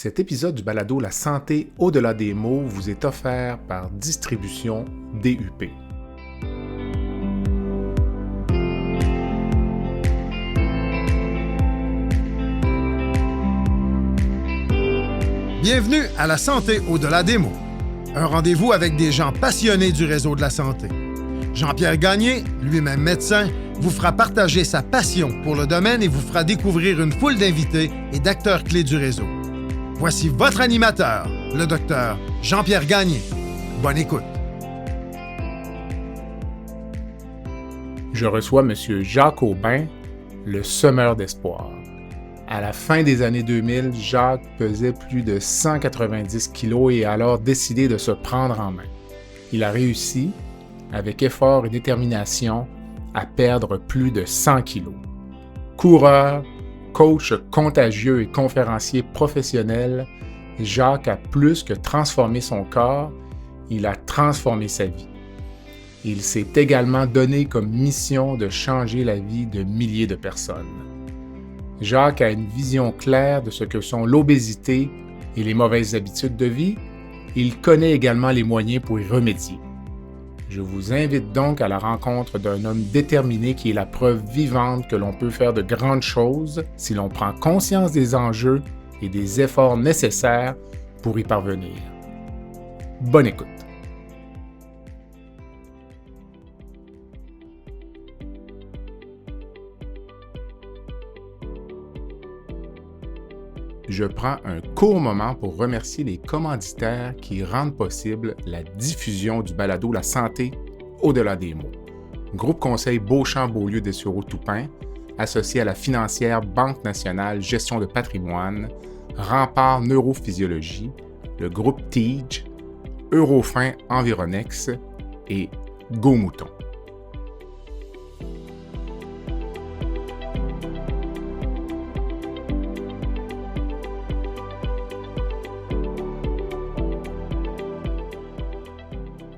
Cet épisode du balado La santé au-delà des mots vous est offert par Distribution DUP. Bienvenue à La santé au-delà des mots, un rendez-vous avec des gens passionnés du réseau de la santé. Jean-Pierre Gagné, lui-même médecin, vous fera partager sa passion pour le domaine et vous fera découvrir une foule d'invités et d'acteurs clés du réseau. Voici votre animateur, le docteur Jean-Pierre Gagné. Bonne écoute. Je reçois M. Jacques Aubin, le semeur d'espoir. À la fin des années 2000, Jacques pesait plus de 190 kilos et a alors décidé de se prendre en main. Il a réussi, avec effort et détermination, à perdre plus de 100 kilos. Coureur, coach contagieux et conférencier professionnel, Jacques a plus que transformé son corps, il a transformé sa vie. Il s'est également donné comme mission de changer la vie de milliers de personnes. Jacques a une vision claire de ce que sont l'obésité et les mauvaises habitudes de vie. Il connaît également les moyens pour y remédier. Je vous invite donc à la rencontre d'un homme déterminé qui est la preuve vivante que l'on peut faire de grandes choses si l'on prend conscience des enjeux et des efforts nécessaires pour y parvenir. Bonne écoute. Je prends un court moment pour remercier les commanditaires qui rendent possible la diffusion du balado La santé au-delà des mots. Groupe Conseil Beauchamp-Beaulieu Dessureau-Toupin, associé à la financière Banque nationale Gestion de patrimoine, Rempart Neurophysiologie, le groupe TIGE, Eurofin Environex et Go Mouton.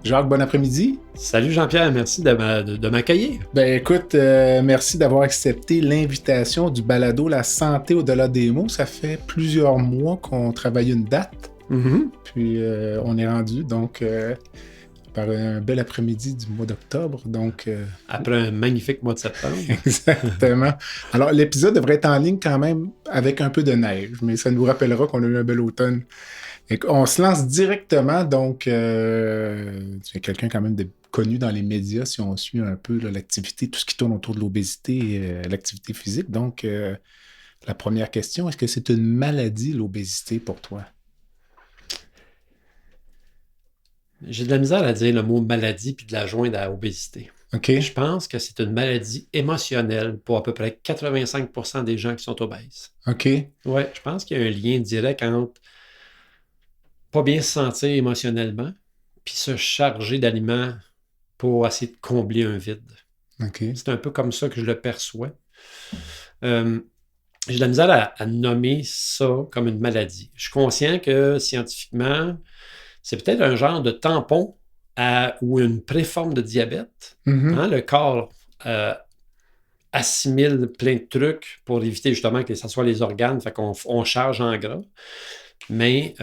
Jacques, bon après-midi. Salut Jean-Pierre, merci de m'accueillir. Ben écoute, merci d'avoir accepté l'invitation du balado La santé au-delà des mots. Ça fait plusieurs mois qu'on travaille une date, puis on est rendu donc par un bel après-midi du mois d'octobre. Donc, après un magnifique mois de septembre. Exactement. Alors l'épisode devrait être en ligne quand même avec un peu de neige, mais ça nous rappellera qu'on a eu un bel automne. Et on se lance directement, donc tu es quelqu'un quand même connu dans les médias si on suit un peu là, l'activité, tout ce qui tourne autour de l'obésité et l'activité physique. Donc, la première question, est-ce que c'est une maladie, l'obésité, pour toi? J'ai de la misère à dire le mot maladie puis de la joindre à obésité. OK. Je pense que c'est une maladie émotionnelle pour à peu près 85% des gens qui sont obèses. OK. Oui, je pense qu'il y a un lien direct entre pas bien se sentir émotionnellement, puis se charger d'aliments pour essayer de combler un vide. OK. C'est un peu comme ça que je le perçois. J'ai de la misère à nommer ça comme une maladie. Je suis conscient que scientifiquement, c'est peut-être un genre de tampon ou une préforme de diabète. Hein, le corps assimile plein de trucs pour éviter justement que ce soit les organes, fait qu'on charge en gras. Mais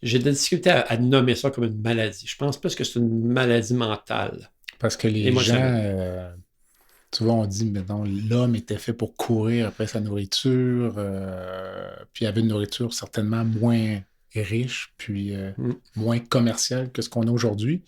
j'ai de la difficulté à nommer ça comme une maladie. Je pense plus que c'est une maladie mentale. Parce que les gens, souvent on dit, mettons, l'homme était fait pour courir après sa nourriture, puis il avait une nourriture certainement moins riche, puis moins commerciale que ce qu'on a aujourd'hui.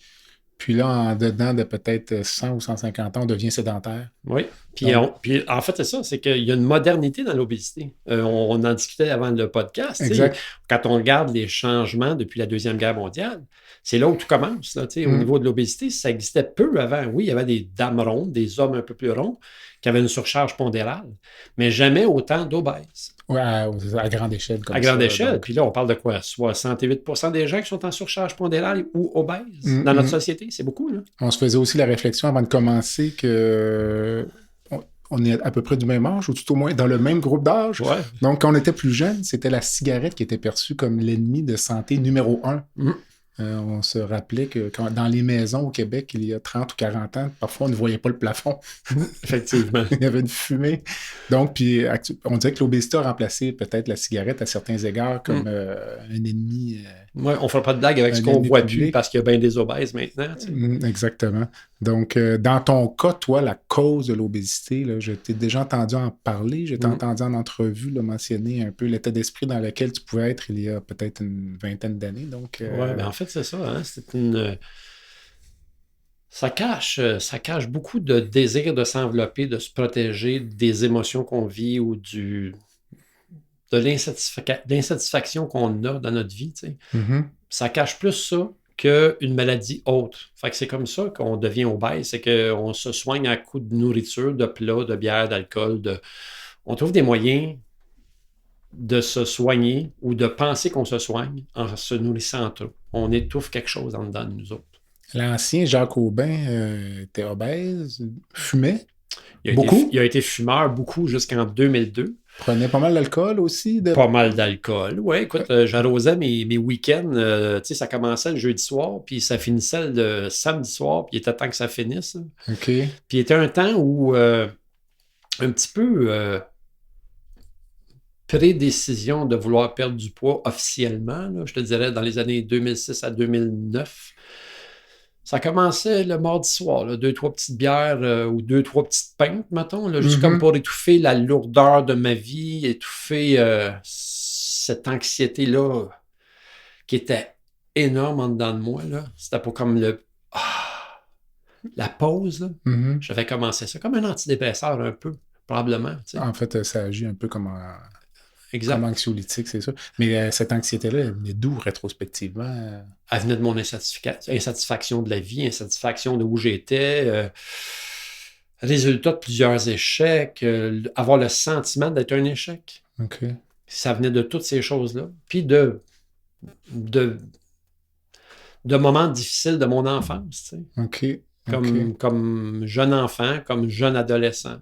Puis là, en dedans de peut-être 100 ou 150 ans, on devient sédentaire. Oui. Puis en fait, c'est ça, c'est qu'il y a une modernité dans l'obésité. On en discutait avant le podcast. Exact. Quand on regarde les changements depuis la Deuxième Guerre mondiale, c'est là où tout commence. Là, au niveau de l'obésité, ça existait peu avant. Oui, il y avait des dames rondes, des hommes un peu plus ronds, qui avaient une surcharge pondérale, mais jamais autant d'obèses. Oui, à grande échelle. Comme à grande ça, échelle. Donc. Puis là, on parle de quoi? 68% des gens qui sont en surcharge pondérale ou obèses dans notre société. C'est beaucoup, là. On se faisait aussi la réflexion avant de commencer que on est à peu près du même âge, ou tout au moins dans le même groupe d'âge. Ouais. Donc, quand on était plus jeune, c'était la cigarette qui était perçue comme l'ennemi de santé numéro 1. On se rappelait que dans les maisons au Québec, il y a 30 ou 40 ans, parfois on ne voyait pas le plafond. Effectivement. Il y avait une fumée. Donc, puis on dirait que l'obésité a remplacé peut-être la cigarette à certains égards comme un ennemi. Ouais, on ne fera pas de blague avec ce qu'on ne voit plus parce qu'il y a bien des obèses maintenant. Exactement. Donc, dans ton cas, toi, la cause de l'obésité, là, je t'ai déjà entendu en parler, je t'ai entendu en entrevue mentionner un peu l'état d'esprit dans lequel tu pouvais être il y a peut-être une vingtaine d'années. Donc, oui, ben en fait, c'est ça. Hein? C'est une... Ça cache beaucoup de désir de s'envelopper, de se protéger des émotions qu'on vit ou de l'insatisfaction qu'on a dans notre vie. Tu sais. Ça cache plus ça qu'une maladie autre. Fait que c'est comme ça qu'on devient obèse, c'est qu'on se soigne à coups de nourriture, de plats, de bière, d'alcool. On trouve des moyens de se soigner ou de penser qu'on se soigne en se nourrissant trop. On étouffe quelque chose en dedans de nous autres. L'ancien Jacques Aubin était obèse, fumait Il a été fumeur beaucoup jusqu'en 2002. Prenait pas mal d'alcool aussi? Pas mal d'alcool. Oui, écoute, j'arrosais mes week-ends. Tu sais, ça commençait le jeudi soir, puis ça finissait le samedi soir, puis il était temps que ça finisse. OK. Puis il était un temps où, un petit peu pré-décision de vouloir perdre du poids officiellement, là, je te dirais dans les années 2006 à 2009. Ça commençait le mardi soir, là, 2-3 petites bières ou 2-3 petites pintes, mettons, là, juste comme pour étouffer la lourdeur de ma vie, étouffer cette anxiété-là qui était énorme en dedans de moi. Là. C'était pas comme la pause. Là. J'avais commencé ça comme un antidépresseur un peu, probablement. Tu sais. En fait, ça agit un peu comme anxiolytique, c'est ça. Mais cette anxiété-là, elle venait d'où rétrospectivement? Elle venait de mon insatisfaction de la vie, insatisfaction de où j'étais, résultat de plusieurs échecs, avoir le sentiment d'être un échec. OK. Ça venait de toutes ces choses-là. Puis de moments difficiles de mon enfance, tu sais. OK. Comme jeune enfant, comme jeune adolescent.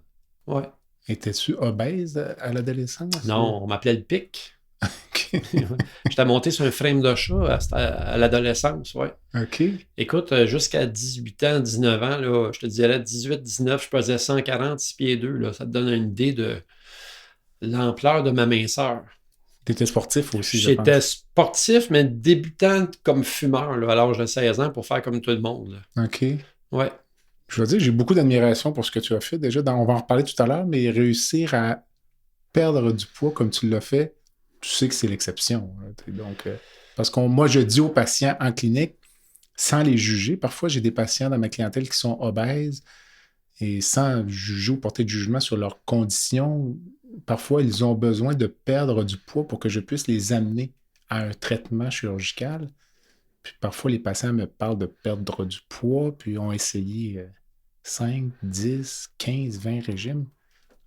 Ouais. Étais-tu obèse à l'adolescence? Non, on m'appelait le pic. OK. J'étais monté sur un frame de chat à l'adolescence, ouais. OK. Écoute, jusqu'à 18 ans, 19 ans, là, je te dirais 18, 19, je pesais 146 pieds 2. Là, ça te donne une idée de l'ampleur de ma minceur. Tu étais sportif aussi, je J'étais pense. sportif, mais débutant comme fumeur là, à l'âge de 16 ans pour faire comme tout le monde. Là. OK. Ouais. Je veux dire, j'ai beaucoup d'admiration pour ce que tu as fait. Déjà, on va en reparler tout à l'heure, mais réussir à perdre du poids comme tu l'as fait, tu sais que c'est l'exception. Donc, parce que moi, je dis aux patients en clinique, sans les juger, parfois j'ai des patients dans ma clientèle qui sont obèses et sans juger ou porter de jugement sur leurs conditions, parfois ils ont besoin de perdre du poids pour que je puisse les amener à un traitement chirurgical. Puis parfois, les patients me parlent de perdre du poids, puis ont essayé 5, 10, 15, 20 régimes.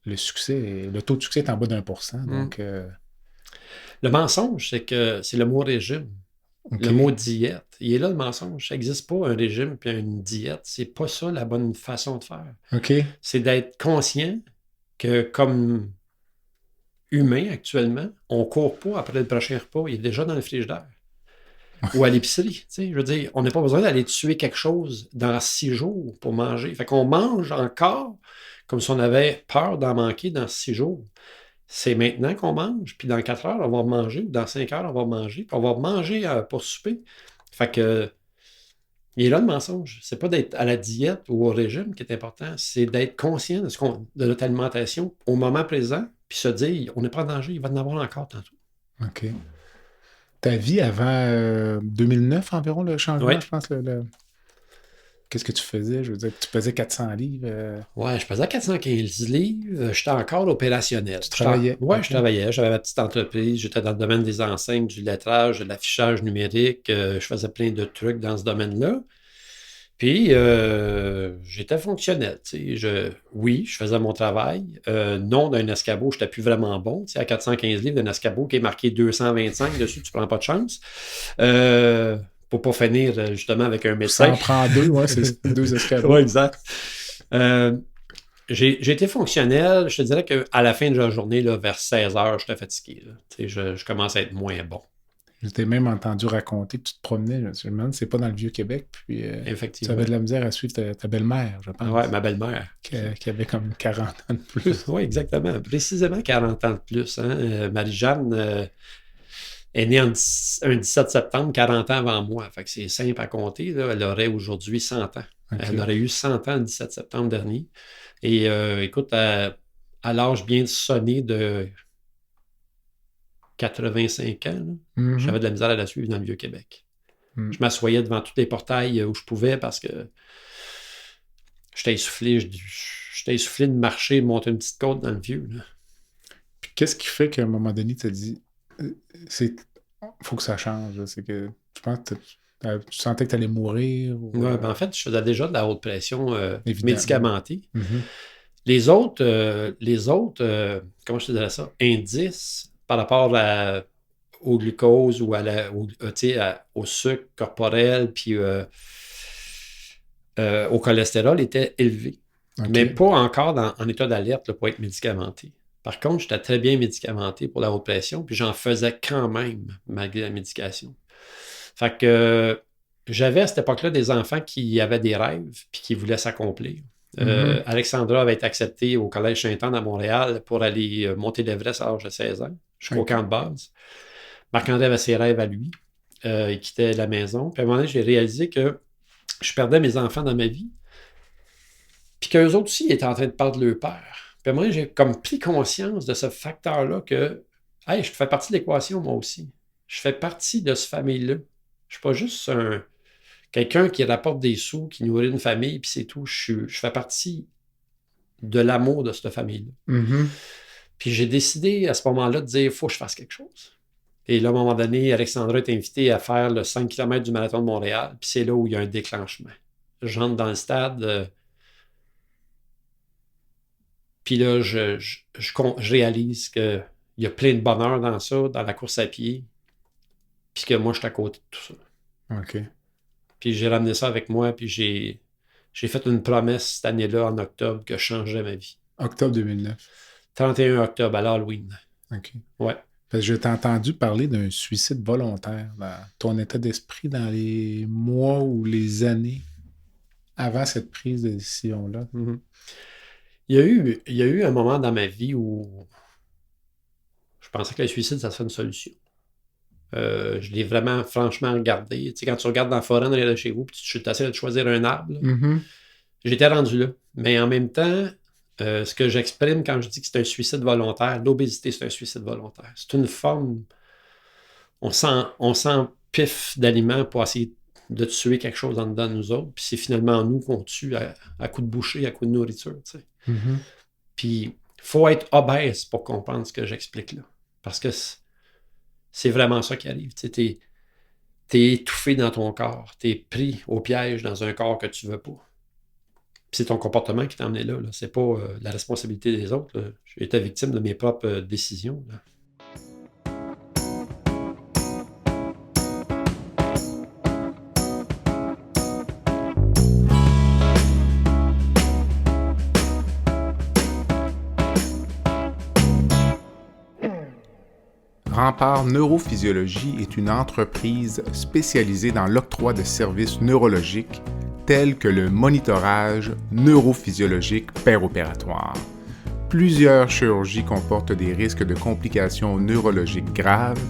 Le taux de succès est en bas d'1%. Donc, le mensonge, c'est que c'est le mot régime. Okay. Le mot diète. Il est là le mensonge. Ça n'existe pas un régime puis une diète. C'est pas ça la bonne façon de faire. Okay. C'est d'être conscient que comme humain actuellement, on ne court pas après le prochain repas. Il est déjà dans le frigidaire. Ou à l'épicerie. Tu sais, je veux dire, on n'a pas besoin d'aller tuer quelque chose dans 6 jours pour manger. Fait qu'on mange encore comme si on avait peur d'en manquer dans 6 jours. C'est maintenant qu'on mange, puis dans 4 heures, on va manger, dans 5 heures, on va manger, puis on va manger pour souper. Fait que, il est là le mensonge. C'est pas d'être à la diète ou au régime qui est important, c'est d'être conscient de notre alimentation au moment présent, puis se dire, on n'est pas en danger, il va en avoir encore tantôt. OK. Ta vie avant 2009 environ, le changement, oui. Je pense. Qu'est-ce que tu faisais? Je veux dire, tu pesais 400 livres. Ouais, je pesais 415 livres. J'étais encore opérationnel. Tu travaillais? Oui, okay. Je travaillais. J'avais ma petite entreprise. J'étais dans le domaine des enseignes, du lettrage, de l'affichage numérique. Je faisais plein de trucs dans ce domaine-là. Puis, j'étais fonctionnel. Oui, je faisais mon travail. Non, d'un escabeau, je n'étais plus vraiment bon. À 415 livres d'un escabeau qui est marqué 225 dessus, tu ne prends pas de chance. Pour ne pas finir justement avec un médecin. Ça en prend 2, ouais, c'est 2 escabeaux. Oui, exact. J'ai été fonctionnel. Je te dirais qu'à la fin de la journée, là, vers 16 heures, j'étais fatigué. Je commence à être moins bon. Je t'ai même entendu raconter que tu te promenais, je me demande si c'est pas dans le Vieux-Québec, puis tu Effectivement. avais de la misère à suivre ta belle-mère, je pense. Ouais, ma belle-mère. Qui avait comme 40 ans de plus. Oui, exactement. Précisément 40 ans de plus. Hein? Marie-Jeanne est née un 17 septembre, 40 ans avant moi. Fait que c'est simple à compter. Là. Elle aurait aujourd'hui 100 ans. Okay. Elle aurait eu 100 ans le 17 septembre dernier. Et écoute, à l'âge bien sonné de 85 ans, j'avais de la misère à la suivre dans le Vieux-Québec. Je m'assoyais devant tous les portails où je pouvais parce que j'étais essoufflé de marcher, de monter une petite côte dans le Vieux. Là. Puis qu'est-ce qui fait qu'à un moment donné, tu as dit faut que ça change? C'est que tu penses que tu sentais que tu allais mourir? Ou... Ouais, ben en fait, je faisais déjà de la haute pression médicamentée. Mm-hmm. Les autres comment je te dirais ça, indices par rapport au glucose ou au sucre corporel puis au cholestérol étaient élevés. Okay. Mais pas encore en état d'alerte là, pour être médicamenté. Par contre, j'étais très bien médicamenté pour la haute pression, puis j'en faisais quand même malgré la médication. Fait que j'avais à cette époque-là des enfants qui avaient des rêves puis qui voulaient s'accomplir. Alexandra avait été acceptée au Collège Sainte-Anne à Montréal pour aller monter l'Everest à l'âge de 16 ans, jusqu'au camp de base. Marc-André avait ses rêves à lui. Il quittait la maison. Puis à un moment donné, j'ai réalisé que je perdais mes enfants dans ma vie. Puis qu'eux autres aussi étaient en train de perdre leur père. Puis à un moment donné, j'ai comme pris conscience de ce facteur-là que hey, je fais partie de l'équation, moi aussi. Je fais partie de cette famille-là. Je ne suis pas juste quelqu'un qui rapporte des sous, qui nourrit une famille, puis c'est tout. Je fais partie de l'amour de cette famille-là. Mm-hmm. Puis j'ai décidé à ce moment-là de dire, il faut que je fasse quelque chose. Et là, à un moment donné, Alexandra est invitée à faire le 5 km du marathon de Montréal, puis c'est là où il y a un déclenchement. J'entre dans le stade, puis là, je réalise qu'il y a plein de bonheur dans ça, dans la course à pied, puis que moi, je suis à côté de tout ça. OK. Puis j'ai ramené ça avec moi, puis j'ai fait une promesse cette année-là, en octobre, que je changerais ma vie. Octobre 2009. 31 octobre, à l'Halloween. OK. Ouais. Parce que je t'ai entendu parler d'un suicide volontaire dans ton état d'esprit dans les mois ou les années avant cette prise de décision-là. Mm-hmm. Il y a eu un moment dans ma vie où je pensais que le suicide, ça serait une solution. Je l'ai vraiment, franchement, regardé. Tu sais, quand tu regardes dans la forêt, derrière de chez vous, puis tu essaies de choisir un arbre, j'étais rendu là. Mais en même temps, ce que j'exprime quand je dis que c'est un suicide volontaire, l'obésité, c'est un suicide volontaire. C'est une forme... On s'empiffe d'aliments pour essayer de tuer quelque chose en dedans de nous autres, puis c'est finalement nous qu'on tue à coup de bouchée, à coup de nourriture, tu sais. Puis, il faut être obèse pour comprendre ce que j'explique là. Parce que c'est vraiment ça qui arrive. Tu sais, t'es étouffé dans ton corps. T'es pris au piège dans un corps que tu veux pas. Puis c'est ton comportement qui t'a emmené là. C'est pas la responsabilité des autres. Là. J'ai été victime de mes propres décisions. Là. Rempart Neurophysiologie est une entreprise spécialisée dans l'octroi de services neurologiques tels que le monitorage neurophysiologique péropératoire. Plusieurs chirurgies comportent des risques de complications neurologiques graves,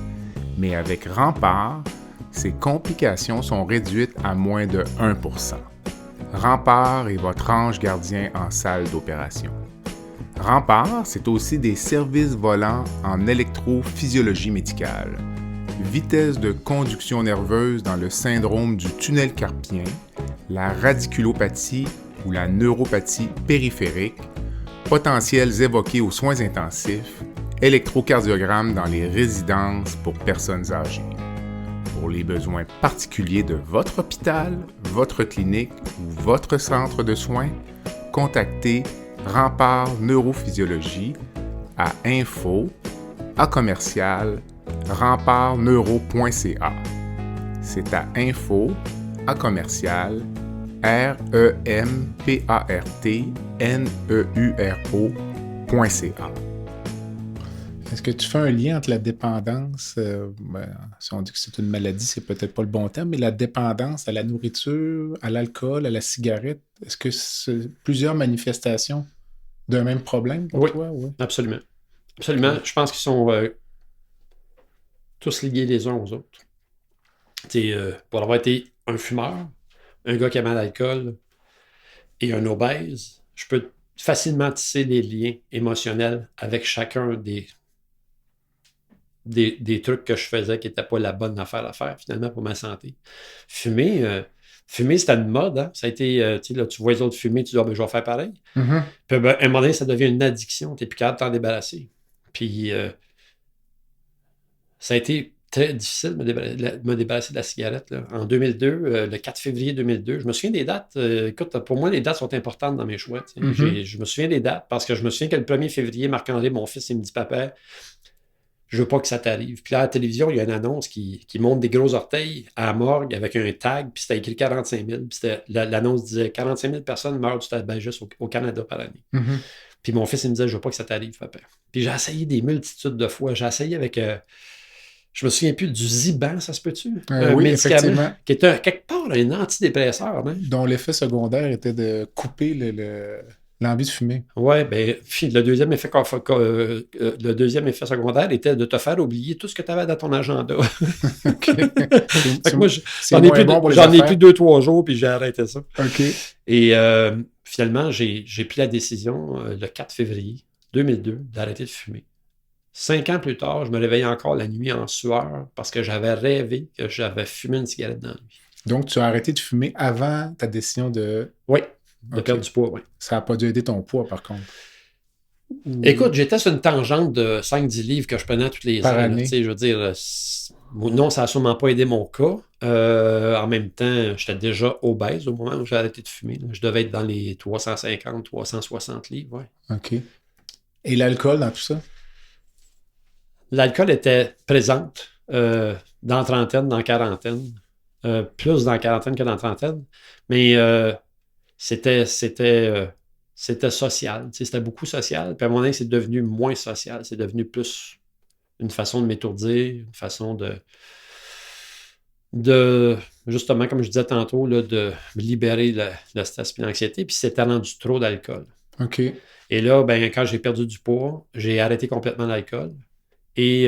mais avec Rempart, ces complications sont réduites à moins de 1%. Rempart est votre ange gardien en salle d'opération. Rempart, c'est aussi des services volants en électrophysiologie médicale, vitesse de conduction nerveuse dans le syndrome du tunnel carpien, la radiculopathie ou la neuropathie périphérique, potentiels évoqués aux soins intensifs, électrocardiogramme dans les résidences pour personnes âgées. Pour les besoins particuliers de votre hôpital, votre clinique ou votre centre de soins, contactez Rempart Neurophysiologie à info@rempartneuro.ca. C'est à info@rempartneuro.ca. Est-ce que tu fais un lien entre la dépendance, si on dit que c'est une maladie, c'est peut-être pas le bon terme, mais la dépendance à la nourriture, à l'alcool, à la cigarette, est-ce que c'est plusieurs manifestations d'un même problème pour Oui, toi? Oui. absolument. Absolument. Ok. Je pense qu'ils sont tous liés les uns aux autres. Pour avoir été un fumeur, un gars qui aime l'alcool et un obèse, je peux facilement tisser les liens émotionnels avec chacun des trucs que je faisais qui n'étaient pas la bonne affaire à faire, finalement, pour ma santé. Fumer, c'était une mode. Hein? Ça a été, là, tu vois les autres fumer, tu dis, ah, ben, je vais faire pareil. Mhm. Puis, ben, à un moment donné, ça devient une addiction. Tu n'es plus capable de t'en débarrasser. Puis, ça a été très difficile de me débarrasser de la cigarette. Là. En 2002, le 4 février 2002, je me souviens des dates. Écoute, pour moi, les dates sont importantes dans mes choix. Mhm. Je me souviens des dates parce que je me souviens que le 1er février, Marc-André, mon fils, il me dit, papa, je veux pas que ça t'arrive. Puis là, à la télévision, il y a une annonce qui montre des gros orteils à la morgue avec un tag, puis c'était écrit 45 000. Puis l'annonce disait 45 000 personnes meurent du tabagisme au Canada par année. Mhm. Puis mon fils, il me disait, je veux pas que ça t'arrive, papa. Puis j'ai essayé des multitudes de fois. J'ai essayé avec, je me souviens plus, du Ziban, ça se peut-tu? Un Oui, médicament effectivement. qui était quelque part un antidépresseur. Hein? Dont l'effet secondaire était de couper l'envie de fumer. Oui, bien, le deuxième effet secondaire était de te faire oublier tout ce que tu avais dans ton agenda. OK. Fait que moi, C'est j'en ai moins bon pour les j'en ai affaires. plus 2-3 jours, puis j'ai arrêté ça. OK. Et finalement, j'ai pris la décision le 4 février 2002 d'arrêter de fumer. 5 ans plus tard, je me réveillais encore la nuit en sueur parce que j'avais rêvé que j'avais fumé une cigarette dans la nuit. Donc, tu as arrêté de fumer avant ta décision de... Oui, de OK. perdre du poids, oui. Ça n'a pas dû aider ton poids, par contre. Écoute, j'étais sur une tangente de 5-10 livres que je prenais toutes les Par ans. Là. année. Tu sais, je veux dire, non, ça n'a sûrement pas aidé mon cas. En même temps, j'étais déjà obèse au moment où j'ai arrêté de fumer. Là. Je devais être dans les 350-360 livres. Ouais. OK. Et l'alcool dans tout ça? L'alcool était présente dans la trentaine, dans la quarantaine. Plus dans la quarantaine que dans la trentaine. Mais c'était social. C'était beaucoup social. Puis à un moment donné, c'est devenu moins social. C'est devenu plus une façon de m'étourdir, une façon de justement, comme je disais tantôt, là, de me libérer de le stress et l'anxiété. Puis c'était rendu trop d'alcool. OK. Et là, ben, quand j'ai perdu du poids, j'ai arrêté complètement l'alcool. Et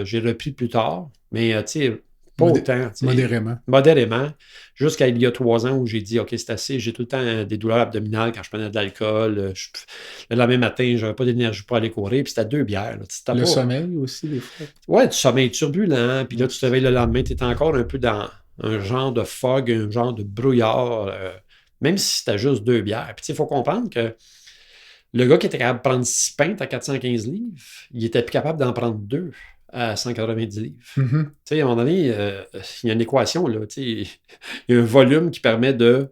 j'ai repris plus tard. Mais tu sais, pas autant. Modérément. Modérément. Jusqu'à il y a 3 ans où j'ai dit, OK, c'est assez. J'ai tout le temps des douleurs abdominales quand je prenais de l'alcool. Le lendemain matin, je n'avais pas d'énergie pour aller courir. Puis c'était 2 bières. Là. Le sommeil aussi, des fois. Ouais, du sommeil turbulent. Puis là, tu te réveilles le lendemain, tu es encore un peu dans un genre de fog, un genre de brouillard. Même si c'était juste 2 bières. Puis il faut comprendre que le gars qui était capable de prendre 6 pintes à 415 livres, il était plus capable d'en prendre 2 à 190 livres. Mm-hmm. Tu sais, à un moment donné, il y a une équation, là. Il y a un volume qui permet de...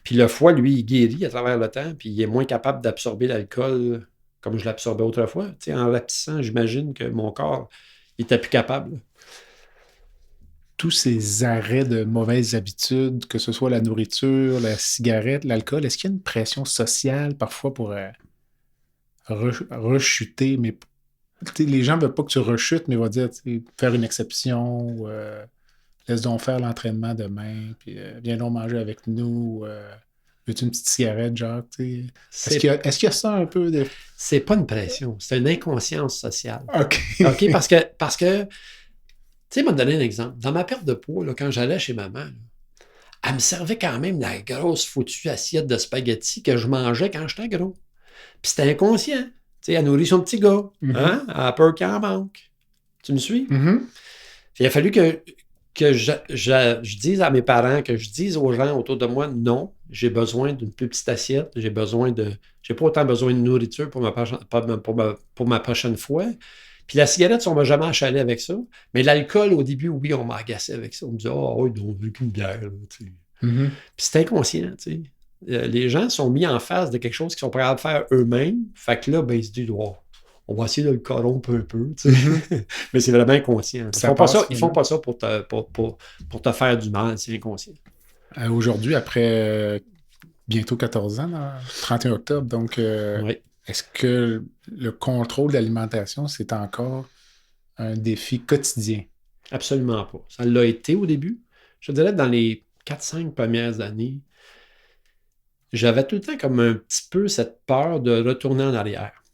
Puis le foie, lui, il guérit à travers le temps, puis il est moins capable d'absorber l'alcool comme je l'absorbais autrefois. Tu sais, en rapetissant, j'imagine que mon corps, il était plus capable. Tous ces arrêts de mauvaises habitudes, que ce soit la nourriture, la cigarette, l'alcool, est-ce qu'il y a une pression sociale parfois pour rechuter, mais les gens ne veulent pas que tu rechutes, mais vont dire faire une exception, ou, laisse donc faire l'entraînement demain, puis viens donc manger avec nous, veux-tu une petite cigarette, Jacques? Est-ce qu'il y a ça un peu de... C'est pas une pression, c'est une inconscience sociale. OK. OK, parce que tu sais, m'a donné un exemple. Dans ma perte de poids, là, quand j'allais chez maman, là, elle me servait quand même la grosse foutue assiette de spaghettis que je mangeais quand j'étais gros. Puis c'était inconscient. Tu sais, elle nourrit son petit gars. Mm-hmm. Hein? Elle a peur qu'il en manque. Tu me suis? Mm-hmm. Il a fallu que je dise à mes parents, que je dise aux gens autour de moi, non, j'ai besoin d'une plus petite assiette, j'ai pas autant besoin de nourriture pour ma prochaine fois. Puis la cigarette, on m'a jamais achalé avec ça. Mais l'alcool, au début, oui, on m'a agacé avec ça. On me disait, oui, on veut qu'une bière. Tu sais. Mm-hmm. Puis c'est inconscient, tu sais. Les gens sont mis en face de quelque chose qu'ils sont prêts à faire eux-mêmes. Fait que là, ben, ils se disent, oh, on va essayer de le corrompre un peu. Tu sais. Mm-hmm. Mais c'est vraiment inconscient. Ils font pas ça pour te faire du mal, c'est inconscient. Aujourd'hui, après bientôt 14 ans, 31 octobre, donc Oui. Est-ce que le contrôle de l'alimentation, c'est encore un défi quotidien? Absolument pas. Ça l'a été au début. Je dirais dans les 4-5 premières années, j'avais tout le temps comme un petit peu cette peur de retourner en arrière.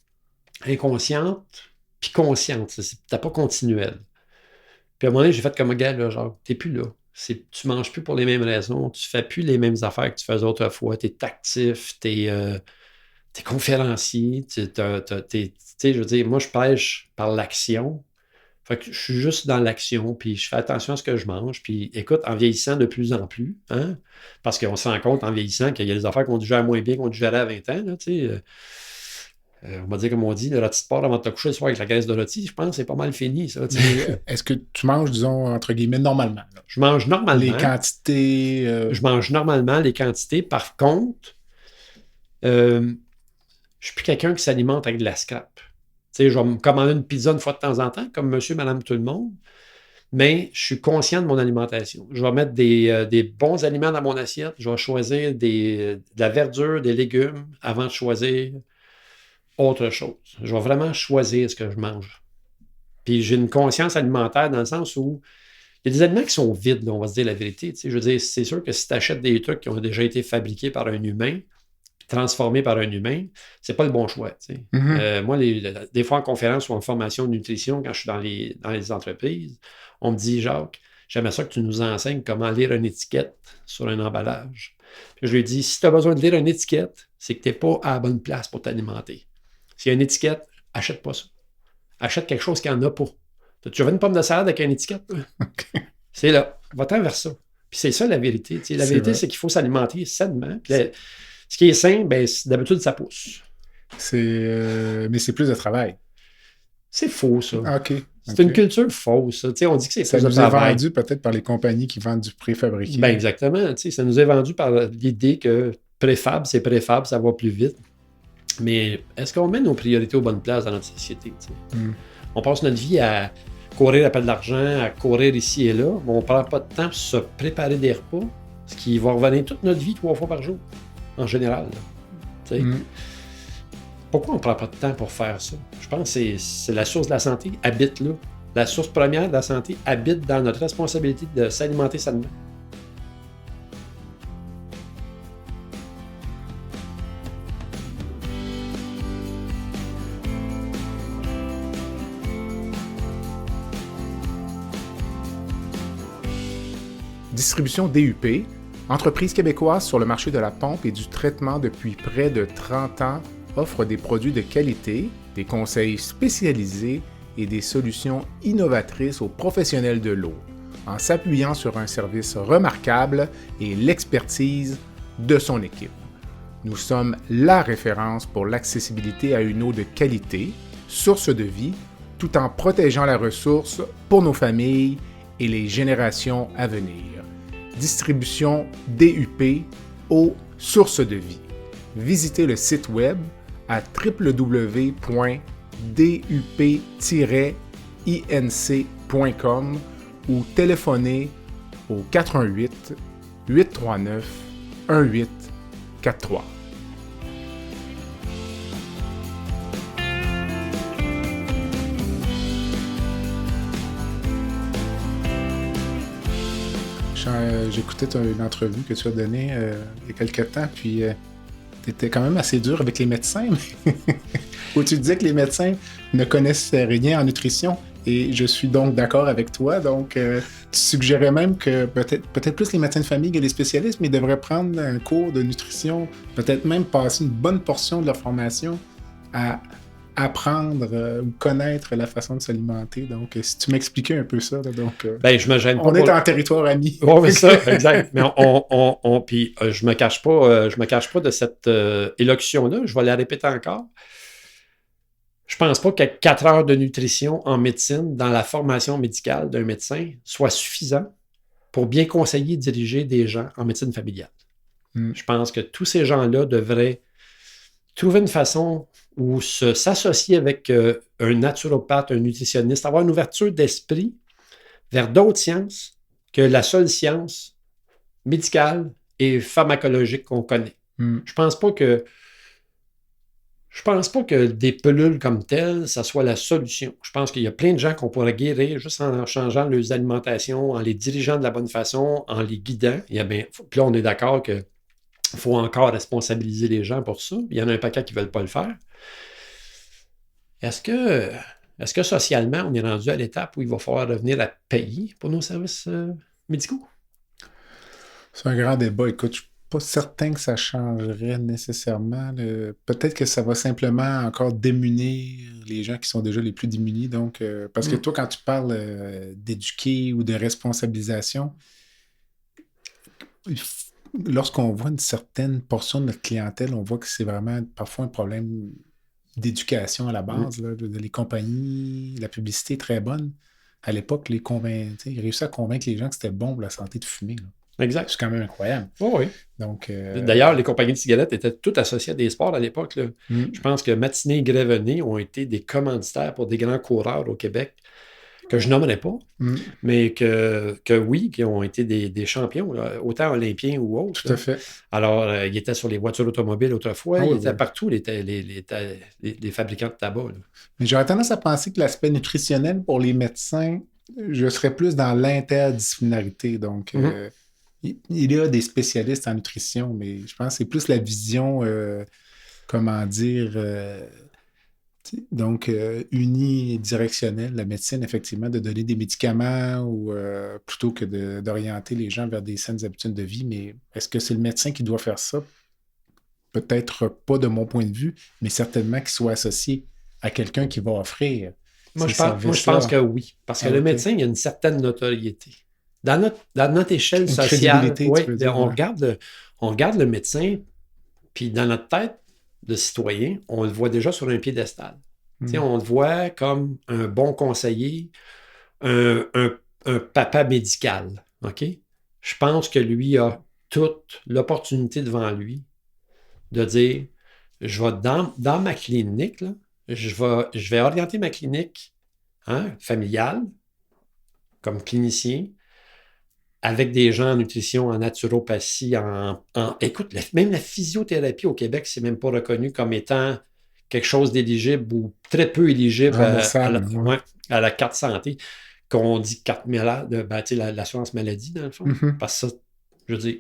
Inconsciente, puis consciente. C'était pas continuel. Puis à un moment donné, j'ai fait comme un gars, là, genre, t'es plus là. Tu manges plus pour les mêmes raisons, tu fais plus les mêmes affaires que tu faisais autrefois, t'es actif, t'es conférencier, je veux dire, moi, je pêche par l'action. Fait que je suis juste dans l'action, puis je fais attention à ce que je mange. Puis écoute, en vieillissant de plus en plus, hein, parce qu'on se rend compte en vieillissant qu'il y a des affaires qu'on digère moins bien qu'on digérait à 20 ans, là, on va dire, comme on dit, le rôti de porc avant de te coucher le soir avec la graisse de rôti, je pense que c'est pas mal fini, ça. Est-ce que tu manges, disons, entre guillemets, normalement? Là? Je mange normalement. Les quantités... Je mange normalement les quantités. Par contre, je suis plus quelqu'un qui s'alimente avec de la scrap. Je vais me commander une pizza une fois de temps en temps, comme monsieur, madame, tout le monde, mais je suis conscient de mon alimentation. Je vais mettre des bons aliments dans mon assiette. Je vais choisir de la verdure, des légumes avant de choisir autre chose. Je vais vraiment choisir ce que je mange. Puis j'ai une conscience alimentaire dans le sens où il y a des aliments qui sont vides, là, on va se dire la vérité. Je veux dire, c'est sûr que si tu achètes des trucs qui ont déjà été fabriqués par un humain, transformés par un humain, c'est pas le bon choix. Moi, des fois en conférence ou en formation de nutrition, quand je suis dans les entreprises, on me dit, Jacques, j'aimerais ça que tu nous enseignes comment lire une étiquette sur un emballage. Puis je lui dis, si tu as besoin de lire une étiquette, c'est que tu n'es pas à la bonne place pour t'alimenter. S'il y a une étiquette, achète pas ça. Achète quelque chose qui n'en a pas. Tu veux une pomme de salade avec une étiquette? Okay. C'est là. Va-t'en vers ça. Puis c'est ça la vérité. La vérité, c'est qu'il faut s'alimenter sainement. Puis ce qui est sain, ben, d'habitude, ça pousse. Mais c'est plus de travail. C'est faux, ça. OK. C'est une culture fausse. Ça. On dit que c'est ça plus de nous travail. est vendu peut-être par les compagnies qui vendent du préfabriqué. Ben exactement. Ça nous est vendu par l'idée que préfab, c'est préfab, ça va plus vite. Mais est-ce qu'on met nos priorités aux bonnes places dans notre société? On passe notre vie à courir après de l'argent, à courir ici et là, mais on ne prend pas de temps pour se préparer des repas, ce qui va revenir toute notre vie 3 fois par jour, en général. Pourquoi on ne prend pas de temps pour faire ça? Je pense que c'est la source de la santé, habite là. La source première de la santé habite dans notre responsabilité de s'alimenter sainement. Distribution DUP, entreprise québécoise sur le marché de la pompe et du traitement depuis près de 30 ans, offre des produits de qualité, des conseils spécialisés et des solutions innovatrices aux professionnels de l'eau, en s'appuyant sur un service remarquable et l'expertise de son équipe. Nous sommes la référence pour l'accessibilité à une eau de qualité, source de vie, tout en protégeant la ressource pour nos familles et les générations à venir. Distribution DUP, eau source de vie. Visitez le site web à www.dup-inc.com ou téléphonez au 418 839 1843. J'écoutais une entrevue que tu as donnée il y a quelques temps, puis tu étais quand même assez dur avec les médecins, où tu disais que les médecins ne connaissent rien en nutrition, et je suis donc d'accord avec toi. Donc, tu suggérais même que peut-être plus les médecins de famille que les spécialistes, mais ils devraient prendre un cours de nutrition, peut-être même passer une bonne portion de leur formation à apprendre ou connaître la façon de s'alimenter. Donc, si tu m'expliquais un peu ça, là, donc... Ben, je me gêne pas. On est en territoire ami. Oui, c'est ça, exact. Mais puis je me cache pas de cette élocution-là. Je vais la répéter encore. Je pense pas que 4 heures de nutrition en médecine, dans la formation médicale d'un médecin, soit suffisant pour bien conseiller et diriger des gens en médecine familiale. Je pense que tous ces gens-là devraient trouver une façon ou s'associer avec un naturopathe, un nutritionniste, avoir une ouverture d'esprit vers d'autres sciences que la seule science médicale, médicale et pharmacologique qu'on connaît. Je ne pense pas que... Je ne pense pas que 4 heures de nutrition en médecine soit suffisant pour bien conseiller et diriger des gens en médecine familiale. Je pense que tous ces gens-là devraient trouver une façon ou s'associer avec un naturopathe, un nutritionniste, avoir une ouverture d'esprit vers d'autres sciences que la seule science médicale et pharmacologique qu'on connaît. Je ne pense pas que Je pense pas que des pilules comme telles, ça soit la solution. Je pense qu'il y a plein de gens qu'on pourrait guérir juste en changeant leurs alimentations, en les dirigeant de la bonne façon, en les guidant. Puis là, on est d'accord qu'il faut encore responsabiliser les gens pour ça. Il y en a un paquet qui ne veulent pas le faire. Est-ce que socialement, on est rendu à l'étape où il va falloir revenir à payer pour nos services médicaux? C'est un grand débat. Écoute, je suis pas certain que ça changerait nécessairement. Peut-être que ça va simplement encore démunir les gens qui sont déjà les plus démunis. Donc, parce que toi, quand tu parles d'éduquer ou de responsabilisation, lorsqu'on voit une certaine portion de notre clientèle, on voit que c'est vraiment parfois un problème d'éducation à la base. Là, les compagnies, la publicité est très bonne. À l'époque, ils réussissaient à convaincre les gens que c'était bon pour la santé de fumer. Là. Exact. C'est quand même incroyable. Oh, oui. Donc, d'ailleurs, les compagnies de cigarettes étaient toutes associées à des sports à l'époque. Là. Je pense que Matinée et Grévenet ont été des commanditaires pour des grands coureurs au Québec, que je nommerai pas, mais que oui, qui ont été des champions, là, autant olympiens ou autres. Tout à fait. Alors, ils étaient sur les voitures automobiles autrefois, ils étaient partout, les fabricants de tabac. Là. Mais j'aurais tendance à penser que l'aspect nutritionnel pour les médecins, je serais plus dans l'interdisciplinarité. Donc, il y a des spécialistes en nutrition, mais je pense que c'est plus la vision, unidirectionnelle, la médecine, effectivement, de donner des médicaments ou plutôt que d'orienter les gens vers des saines habitudes de vie. Mais est-ce que c'est le médecin qui doit faire ça? Peut-être pas de mon point de vue, mais certainement qu'il soit associé à quelqu'un qui va offrir. Moi, je pense que oui. Parce que le médecin, il a une certaine notoriété. Dans notre échelle sociale, on regarde le médecin, puis dans notre tête de citoyen, on le voit déjà sur un piédestal. On le voit comme un bon conseiller, un papa médical. OK? Je pense que lui a toute l'opportunité devant lui de dire, je vais dans ma clinique, là, je vais orienter ma clinique familiale comme clinicien avec des gens en nutrition, en naturopathie, écoute, même la physiothérapie au Québec, c'est même pas reconnu comme étant quelque chose d'éligible ou très peu éligible à la carte santé, qu'on dit carte malade, l'assurance maladie, dans le fond. Parce que ça, je veux dire,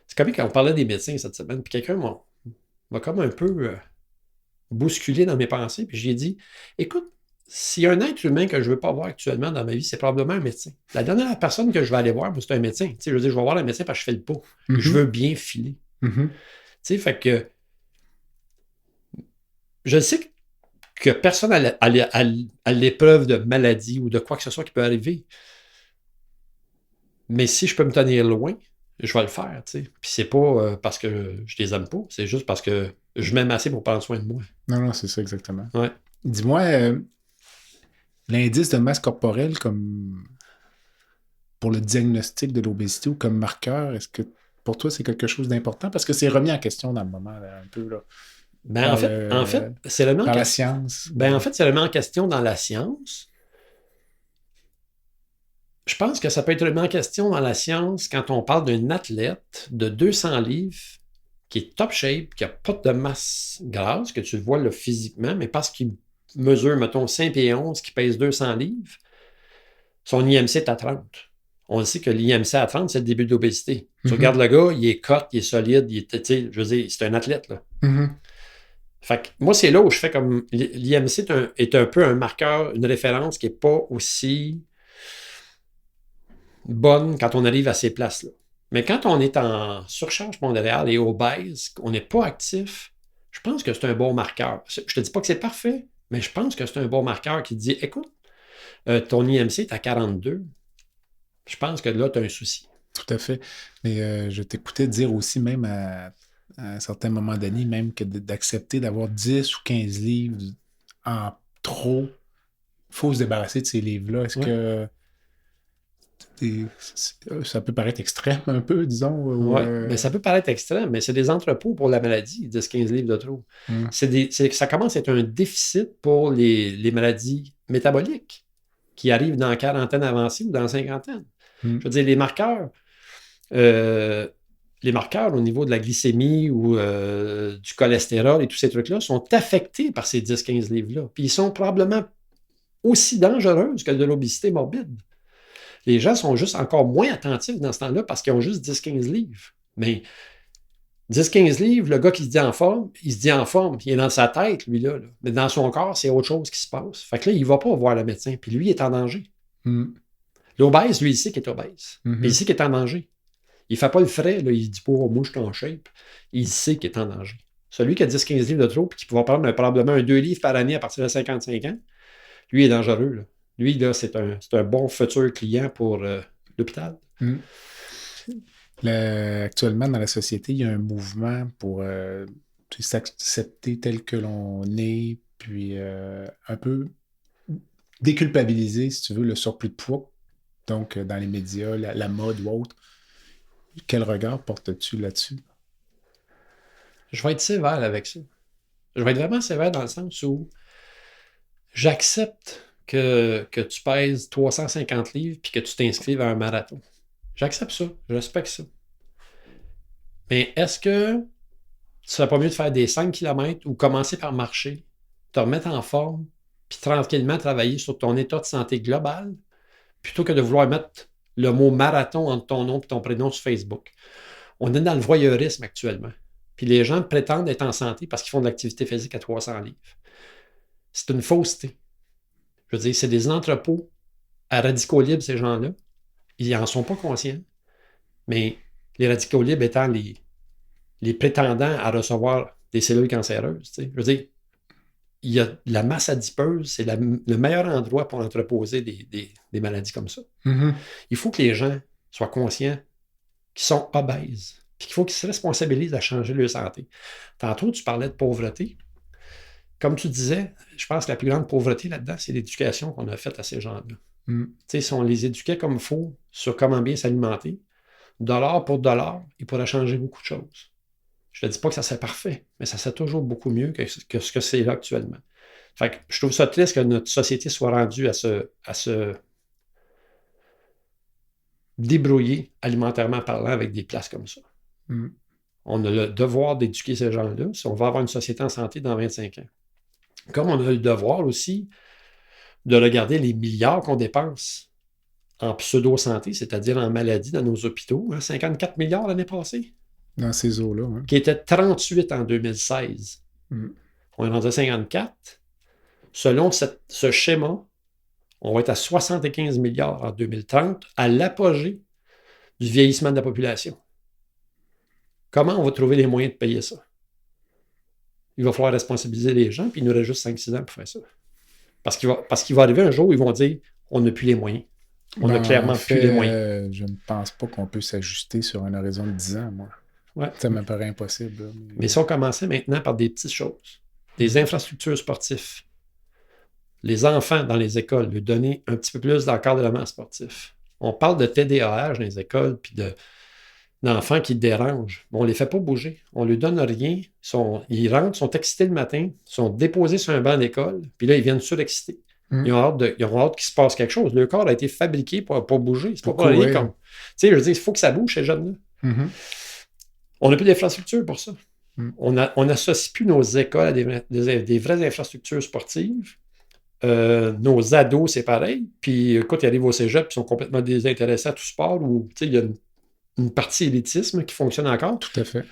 c'est comme quand on parlait des médecins cette semaine, puis quelqu'un m'a comme un peu bousculé dans mes pensées, puis j'ai dit, écoute, s'il y a un être humain que je ne veux pas voir actuellement dans ma vie, c'est probablement un médecin. La dernière personne que je vais aller voir, moi, c'est un médecin. Je veux dire, je vais voir le médecin parce que je fais le pot. Je veux bien filer. Fait que je sais que personne à l'épreuve de maladie ou de quoi que ce soit qui peut arriver. Mais si je peux me tenir loin, je vais le faire. Puis c'est pas parce que je les aime pas, c'est juste parce que je m'aime assez pour prendre soin de moi. Non, c'est ça exactement. Ouais. Dis-moi, l'indice de masse corporelle comme pour le diagnostic de l'obésité ou comme marqueur, est-ce que pour toi c'est quelque chose d'important? Parce que c'est remis en question dans le moment, là, un peu. Là, en fait, c'est remis dans la science. En fait, c'est remis en question dans la science. Je pense que ça peut être remis en question dans la science quand on parle d'un athlète de 200 livres qui est top shape, qui n'a pas de masse grasse, que tu le vois là, physiquement, mais parce qu'il mesure, mettons, 5 pieds 11, qui pèse 200 livres, son IMC est à 30. On sait que l'IMC à 30, c'est le début de l'obésité. Tu regardes le gars, il est cut, il est solide, je veux dire, c'est un athlète. Là. Fait que moi, c'est là où je fais comme... L'IMC est un peu un marqueur, une référence qui n'est pas aussi bonne quand on arrive à ces places-là. Mais quand on est en surcharge pondérale et obèse, qu'on n'est pas actif, je pense que c'est un bon marqueur. Je te dis pas que c'est parfait, mais je pense que c'est un bon marqueur qui dit, écoute, ton IMC est à 42. Je pense que là, tu as un souci. Tout à fait. Mais je t'écoutais dire aussi, même à un certain moment donné, même que d'accepter d'avoir 10 ou 15 livres en trop, il faut se débarrasser de ces livres-là. Est-ce que ça peut paraître extrême un peu, disons? Oui, mais ça peut paraître extrême, mais c'est des entrepôts pour la maladie, 10-15 livres de trop. Ça commence à être un déficit pour les maladies métaboliques qui arrivent dans la quarantaine avancée ou dans la cinquantaine. Je veux dire, les marqueurs les marqueurs au niveau de la glycémie ou du cholestérol et tous ces trucs-là sont affectés par ces 10-15 livres-là. Puis ils sont probablement aussi dangereuses que de l'obésité morbide. Les gens sont juste encore moins attentifs dans ce temps-là parce qu'ils ont juste 10-15 livres. Mais 10-15 livres, le gars qui se dit en forme, il se dit en forme, il est dans sa tête, lui-là. Là. Mais dans son corps, c'est autre chose qui se passe. Fait que là, il ne va pas voir le médecin, puis lui, il est en danger. L'obèse, lui, il sait qu'il est obèse. Mais il sait qu'il est en danger. Il ne fait pas le frais, là, il dit pas, moi, je suis en shape. Il sait qu'il est en danger. Celui qui a 10-15 livres de trop, puis qui va prendre probablement 2 livres par année à partir de 55 ans, lui, il est dangereux. Là. Lui, là, c'est un bon futur client pour l'hôpital. Actuellement, dans la société, il y a un mouvement pour s'accepter tel que l'on est, puis un peu déculpabiliser, si tu veux, le surplus de poids. Donc, dans les médias, la mode ou autre. Quel regard portes-tu là-dessus? Je vais être sévère avec ça. Je vais être vraiment sévère dans le sens où j'accepte que tu pèses 350 livres puis que tu t'inscrives à un marathon. J'accepte ça. Je respecte ça. Mais est-ce que tu ne serait pas mieux de faire des 5 km ou commencer par marcher, te remettre en forme, puis tranquillement travailler sur ton état de santé global, plutôt que de vouloir mettre le mot marathon entre ton nom et ton prénom sur Facebook? On est dans le voyeurisme actuellement. Puis les gens prétendent être en santé parce qu'ils font de l'activité physique à 300 livres. C'est une fausseté. Je veux dire, c'est des entrepôts à radicaux libres, ces gens-là. Ils n'en sont pas conscients. Mais les radicaux libres étant les prétendants à recevoir des cellules cancéreuses. Je veux dire, il y a la masse adipeuse, c'est le meilleur endroit pour entreposer des maladies comme ça. Il faut que les gens soient conscients qu'ils sont obèses, puis qu'il faut qu'ils se responsabilisent à changer leur santé. Tantôt, tu parlais de pauvreté. Comme tu disais, je pense que la plus grande pauvreté là-dedans, c'est l'éducation qu'on a faite à ces gens-là. Si on les éduquait comme il faut sur comment bien s'alimenter, dollar pour dollar, il pourrait changer beaucoup de choses. Je ne te dis pas que ça serait parfait, mais ça serait toujours beaucoup mieux que ce que c'est là actuellement. Fait que je trouve ça triste que notre société soit rendue à se débrouiller alimentairement parlant avec des places comme ça. On a le devoir d'éduquer ces gens-là si on va avoir une société en santé dans 25 ans. Comme on a le devoir aussi de regarder les milliards qu'on dépense en pseudo-santé, c'est-à-dire en maladie dans nos hôpitaux. 54 milliards l'année passée. Dans ces eaux-là. Hein. Qui était 38 en 2016. On est rendu à 54. Selon ce schéma, on va être à 75 milliards en 2030, à l'apogée du vieillissement de la population. Comment on va trouver les moyens de payer ça? Il va falloir responsabiliser les gens, puis il nous reste juste 5-6 ans pour faire ça. Parce qu'il va arriver un jour où ils vont dire on n'a plus les moyens. On n'a clairement plus les moyens. Je ne pense pas qu'on peut s'ajuster sur un horizon de 10 ans, moi. Ouais. Ça me paraît impossible. Là, mais si on commençait maintenant par des petites choses, des infrastructures sportives, les enfants dans les écoles, leur donner un petit peu plus d'encadrement sportif. On parle de TDAH dans les écoles, puis d'enfants qui dérangent. On ne les fait pas bouger. On ne leur donne rien. Ils rentrent, sont excités le matin, sont déposés sur un banc d'école, puis là, ils viennent surexcités. Ils ont hâte qu'il se passe quelque chose. Leur corps a été fabriqué pour bouger. C'est pas pour rien comme... Tu sais, je veux dire, il faut que ça bouge, ces jeunes-là. On n'a plus d'infrastructures pour ça. On n'associe plus nos écoles à des vraies infrastructures sportives. Nos ados, c'est pareil. Puis quand ils arrivent au cégep, ils sont complètement désintéressés à tout sport où il y a une partie élitisme qui fonctionne encore. Tout à fait.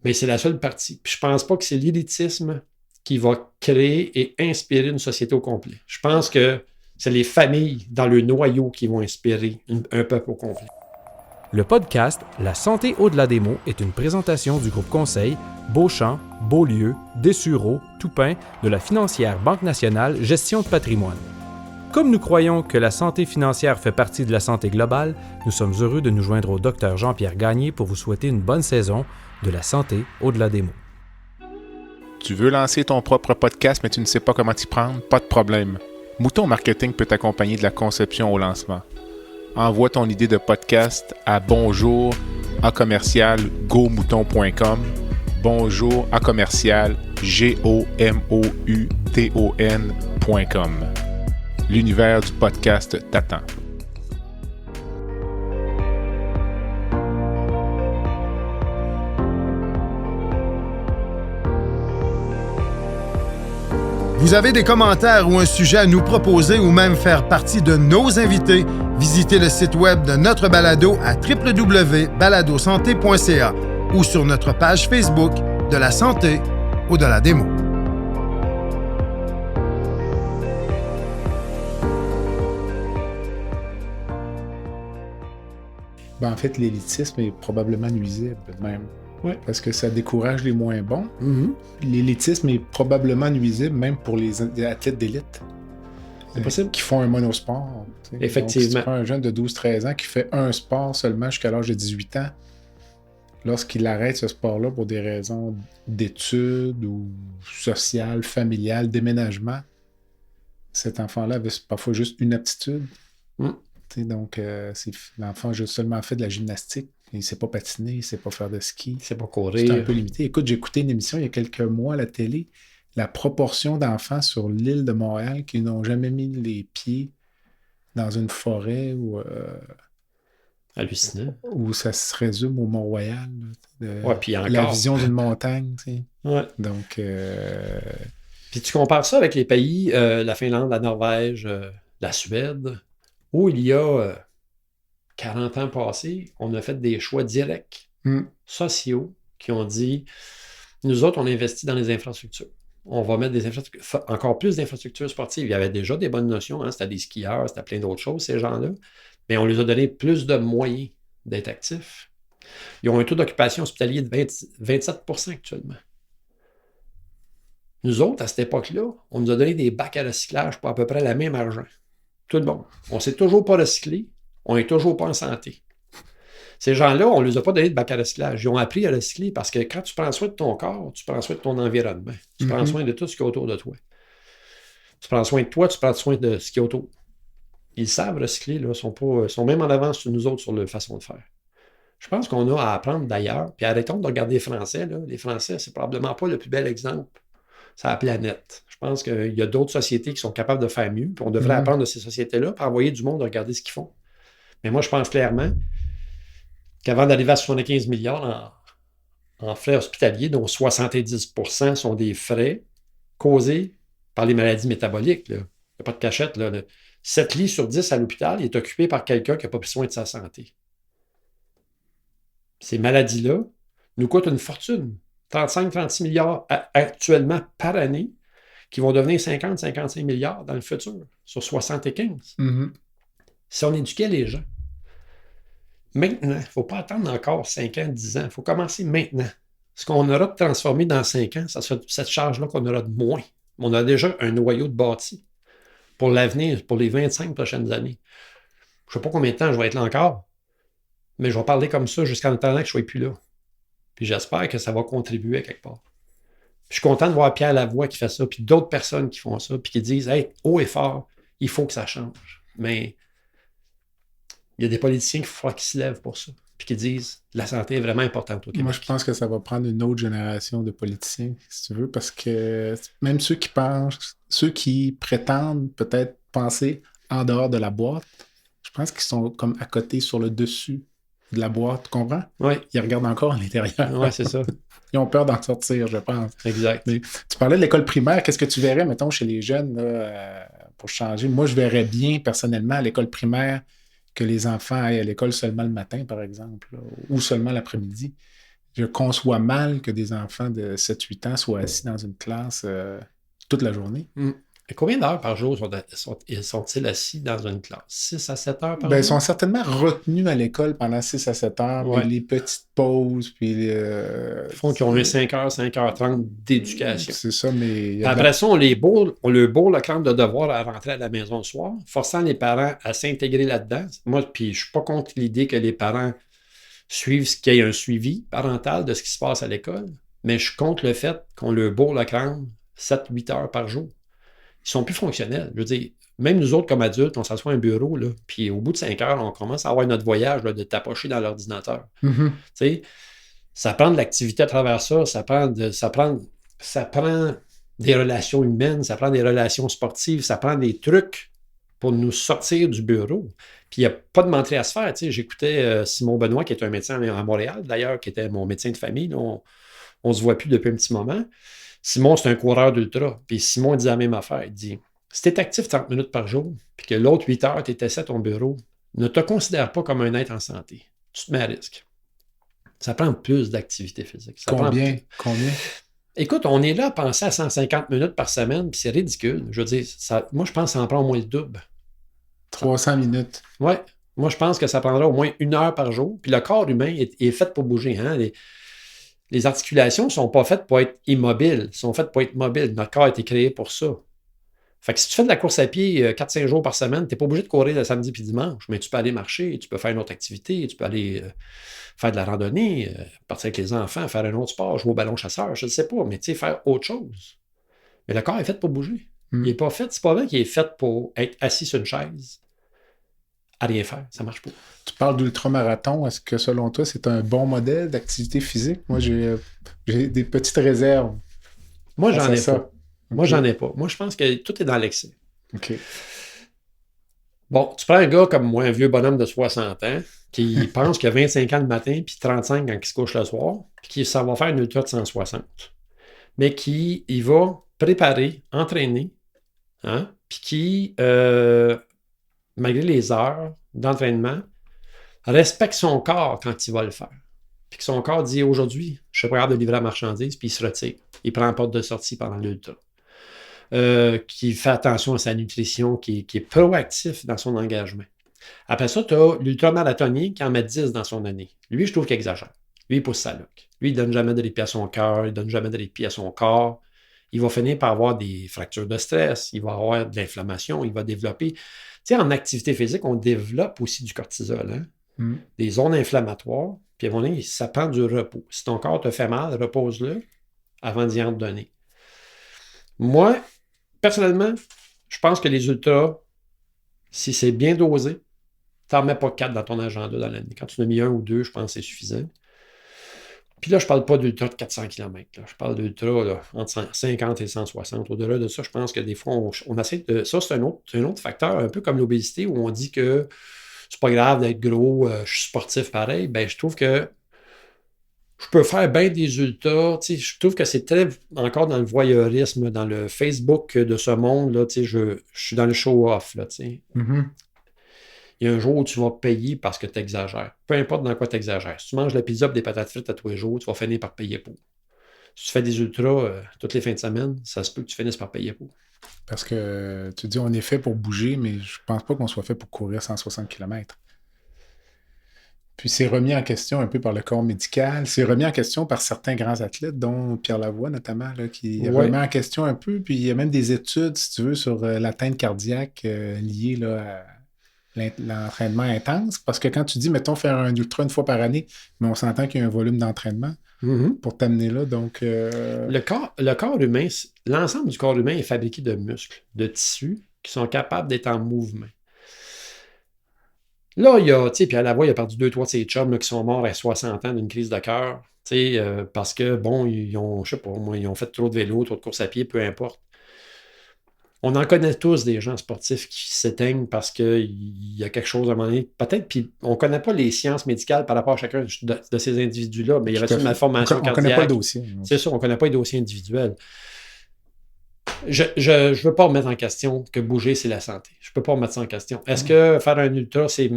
Mais c'est la seule partie. Puis je pense pas que c'est l'élitisme qui va créer et inspirer une société au complet. Je pense que c'est les familles dans le noyau qui vont inspirer un peuple au complet. Le podcast La santé au-delà des mots est une présentation du groupe conseil Beauchamp, Beaulieu, Dessureau, Toupin de la financière Banque nationale Gestion de patrimoine. Comme nous croyons que la santé financière fait partie de la santé globale, nous sommes heureux de nous joindre au Dr Jean-Pierre Gagné pour vous souhaiter une bonne saison de La santé au-delà des mots. Tu veux lancer ton propre podcast mais tu ne sais pas comment t'y prendre? Pas de problème. Mouton Marketing peut t'accompagner de la conception au lancement. Envoie ton idée de podcast à bonjour@gomouton.com, bonjour@gomouton.com. L'univers du podcast t'attend. Vous avez des commentaires ou un sujet à nous proposer ou même faire partie de nos invités, visitez le site web de notre balado à www.baladosanté.ca ou sur notre page Facebook de la santé au-delà des mots. Ben, en fait, l'élitisme est probablement nuisible même. Oui. Parce que ça décourage les moins bons. Mm-hmm. L'élitisme est probablement nuisible même pour les athlètes d'élite. C'est possible. Qui font un monosport. T'sais. Effectivement. Donc, si tu prends un jeune de 12-13 ans qui fait un sport seulement jusqu'à l'âge de 18 ans, lorsqu'il arrête ce sport-là pour des raisons d'études ou sociales, familiales, déménagement, cet enfant-là avait parfois juste une aptitude. Donc, l'enfant a seulement fait de la gymnastique. Il ne sait pas patiner, il ne sait pas faire de ski. Il ne sait pas courir. C'est un peu limité. Écoute, j'ai écouté une émission il y a quelques mois à la télé. La proportion d'enfants sur l'île de Montréal qui n'ont jamais mis les pieds dans une forêt ou... hallucinant. Où ça se résume au Mont-Royal. Puis encore. La vision d'une montagne, tu sais. Ouais. Donc... Puis tu compares ça avec les pays, la Finlande, la Norvège, la Suède, où il y a 40 ans passés, on a fait des choix directs, sociaux, qui ont dit, nous autres, on investit dans les infrastructures. On va mettre encore plus d'infrastructures sportives. Il y avait déjà des bonnes notions, hein, c'était des skieurs, c'était plein d'autres choses, ces gens-là. Mais on leur a donné plus de moyens d'être actifs. Ils ont un taux d'occupation hospitalier de 27% actuellement. Nous autres, à cette époque-là, on nous a donné des bacs à recyclage pour à peu près le même argent. Tout le monde. On ne s'est toujours pas recyclé, on n'est toujours pas en santé. Ces gens-là, on ne les a pas donné de bac à recyclage. Ils ont appris à recycler parce que quand tu prends soin de ton corps, tu prends soin de ton environnement. Tu prends soin de tout ce qui est autour de toi. Tu prends soin de toi, tu prends soin de ce qui est autour. Ils savent recycler, là, sont même en avance sur nous autres sur leur façon de faire. Je pense qu'on a à apprendre d'ailleurs, puis arrêtons de regarder les Français. Là. Les Français, c'est probablement pas le plus bel exemple sur la planète. Je pense qu'il y a d'autres sociétés qui sont capables de faire mieux, puis on devrait apprendre de ces sociétés-là pour envoyer du monde à regarder ce qu'ils font. Mais moi, je pense clairement qu'avant d'arriver à 75 milliards en frais hospitaliers, dont 70% sont des frais causés par les maladies métaboliques. Là. Il n'y a pas de cachette. Là. 7 lits sur 10 à l'hôpital, il est occupé par quelqu'un qui n'a pas pris soin de sa santé. Ces maladies-là nous coûtent une fortune. 35-36 milliards actuellement par année, qui vont devenir 50-55 milliards dans le futur, sur 75. Si on éduquait les gens, maintenant, il ne faut pas attendre encore 5 ans, 10 ans, il faut commencer maintenant. Ce qu'on aura de transformé dans 5 ans, ça sera cette charge-là qu'on aura de moins. On a déjà un noyau de bâti pour l'avenir, pour les 25 prochaines années. Je ne sais pas combien de temps je vais être là encore, mais je vais parler comme ça jusqu'en attendant que je ne sois plus là. Puis j'espère que ça va contribuer à quelque part. Puis je suis content de voir Pierre Lavoie qui fait ça, puis d'autres personnes qui font ça, puis qui disent « Hey, haut et fort, il faut que ça change. » Mais il y a des politiciens qu'il faut qu'ils se lèvent pour ça, puis qui disent « La santé est vraiment importante au Québec. » Moi, je pense que ça va prendre une autre génération de politiciens, si tu veux, parce que même ceux qui prétendent peut-être penser en dehors de la boîte, je pense qu'ils sont comme à côté sur le dessus de la boîte, tu comprends? Oui. Ils regardent encore à l'intérieur. Oui, c'est ça. Ils ont peur d'en sortir, je pense. Exact. Mais tu parlais de l'école primaire. Qu'est-ce que tu verrais, mettons, chez les jeunes, là, pour changer? Moi, je verrais bien, personnellement, à l'école primaire, que les enfants aillent à l'école seulement le matin, par exemple, là, ou seulement l'après-midi. Je conçois mal que des enfants de 7-8 ans soient assis dans une classe toute la journée. Et combien d'heures par jour sont-ils assis dans une classe? 6 à 7 heures par jour? Ils sont certainement retenus à l'école pendant 6 à 7 heures, puis les petites pauses, puis... Ils font qu'ils ont eu 5h30 d'éducation. C'est ça, mais... Après ça, on leur bourre le crâne de devoir à rentrer à la maison le soir, forçant les parents à s'intégrer là-dedans. Moi, puis je suis pas contre l'idée que les parents suivent qu'il y ait un suivi parental de ce qui se passe à l'école, mais je suis contre le fait qu'on leur bourre le crâne 7-8 heures par jour. Ils sont plus fonctionnels. Je veux dire, même nous autres, comme adultes, on s'assoit à un bureau, là, puis au bout de 5 heures, on commence à avoir notre voyage là, de tapocher dans l'ordinateur. Tu sais, ça prend de l'activité à travers ça, ça prend des relations humaines, ça prend des relations sportives, ça prend des trucs pour nous sortir du bureau. Puis il n'y a pas de menterie à se faire. Tu sais, j'écoutais Simon Benoît, qui est un médecin à Montréal, d'ailleurs, qui était mon médecin de famille. Là, on ne se voit plus depuis un petit moment. Simon, c'est un coureur d'ultra. Puis Simon il dit la même affaire. Il dit, si tu es actif 30 minutes par jour, puis que l'autre 8 heures, tu es assis à ton bureau, ne te considère pas comme un être en santé. Tu te mets à risque. Ça prend plus d'activité physique. Combien? Écoute, on est là à penser à 150 minutes par semaine, puis c'est ridicule. Je veux dire, moi, je pense que ça en prend au moins le double. 300 minutes. Oui. Moi, je pense que ça prendra au moins 1 heure par jour. Puis le corps humain est fait pour bouger. Hein? Les articulations ne sont pas faites pour être immobiles. Elles sont faites pour être mobiles. Notre corps a été créé pour ça. Fait que si tu fais de la course à pied 4-5 jours par semaine, tu n'es pas obligé de courir le samedi puis dimanche, mais tu peux aller marcher, tu peux faire une autre activité, tu peux aller faire de la randonnée, partir avec les enfants, faire un autre sport, jouer au ballon chasseur, je ne sais pas, mais tu sais, faire autre chose. Mais le corps est fait pour bouger. Il n'est pas fait, c'est pas vrai qu'il est fait pour être assis sur une chaise à rien faire. Ça ne marche pas. Tu parles d'ultramarathon. Est-ce que, selon toi, c'est un bon modèle d'activité physique? Moi, j'ai des petites réserves. Moi, j'en ai ça. pas. Moi, j'en ai pas. Moi, je pense que tout est dans l'excès. OK. Bon, tu prends un gars comme moi, un vieux bonhomme de 60 ans, qui pense qu'il a 25 ans le matin, puis 35 quand il se couche le soir, puis qui ça va faire une ultra de 160. Mais il va préparer, entraîner, hein, puis qui, malgré les heures d'entraînement, respecte son corps quand il va le faire. Puis que son corps dit, aujourd'hui, je suis pas capable de livrer la marchandise, puis il se retire. Il prend la porte de sortie pendant l'ultra. Qui fait attention à sa nutrition, qui est proactif dans son engagement. Après ça, tu as l'ultramarathonien qui en met 10 dans son année. Lui, je trouve qu'il exagère. Lui, il pousse sa loque. Lui, il ne donne jamais de répit à son cœur, il ne donne jamais de répit à son corps. Il va finir par avoir des fractures de stress, il va avoir de l'inflammation, il va développer. Tu sais, en activité physique, on développe aussi du cortisol, hein? Des zones inflammatoires, puis à un moment donné, ça prend du repos. Si ton corps te fait mal, repose-le avant d'y en donner. Moi, personnellement, je pense que les ultras, si c'est bien dosé, tu n'en mets pas 4 dans ton agenda dans l'année. Quand tu en as mis 1 ou 2, je pense que c'est suffisant. Puis là, je ne parle pas d'ultra de 400 km. Là. Je parle d'ultra entre 50 et 160. Au-delà de ça, je pense que des fois, on essaie de... Ça, c'est un autre facteur, un peu comme l'obésité, où on dit que c'est pas grave d'être gros, je suis sportif pareil. Ben, je trouve que je peux faire bien des ultras. Je trouve que c'est très encore dans le voyeurisme, dans le Facebook de ce monde. Là, je suis dans le show-off. Il y a un jour où tu vas payer parce que tu exagères. Peu importe dans quoi tu exagères. Si tu manges la pizza et des patates frites à tous les jours, tu vas finir par payer pour. Si tu fais des ultras toutes les fins de semaine, ça se peut que tu finisses par payer pour. Parce que tu dis on est fait pour bouger, mais je pense pas qu'on soit fait pour courir 160 km. Puis c'est remis en question un peu par le corps médical. C'est remis en question par certains grands athlètes, dont Pierre Lavoie notamment, là, qui remet en question un peu. Puis il y a même des études, si tu veux, sur l'atteinte cardiaque liée là, à l'entraînement intense. Parce que quand tu dis, mettons, faire un ultra une fois par année, mais on s'entend qu'il y a un volume d'entraînement pour t'amener là. Donc, Le corps humain, l'ensemble du corps humain est fabriqué de muscles, de tissus qui sont capables d'être en mouvement. Là, il y a, tu sais, Pierre Lavoie, il a perdu 2-3 de ses chums là, qui sont morts à 60 ans d'une crise de cœur, tu sais, parce que, bon, ils ont, je sais pas, moi, ils ont fait trop de vélo, trop de course à pied, peu importe. On en connaît tous des gens sportifs qui s'éteignent parce qu'il y a quelque chose à un moment donné. Peut-être, puis on ne connaît pas les sciences médicales par rapport à chacun de ces individus-là, mais il y avait une malformation cardiaque. On ne connaît pas le dossier. C'est sûr, on ne connaît pas les dossiers individuels. Je ne veux pas remettre en question que bouger, c'est la santé. Je ne peux pas remettre ça en question. Est-ce que faire un ultra, c'est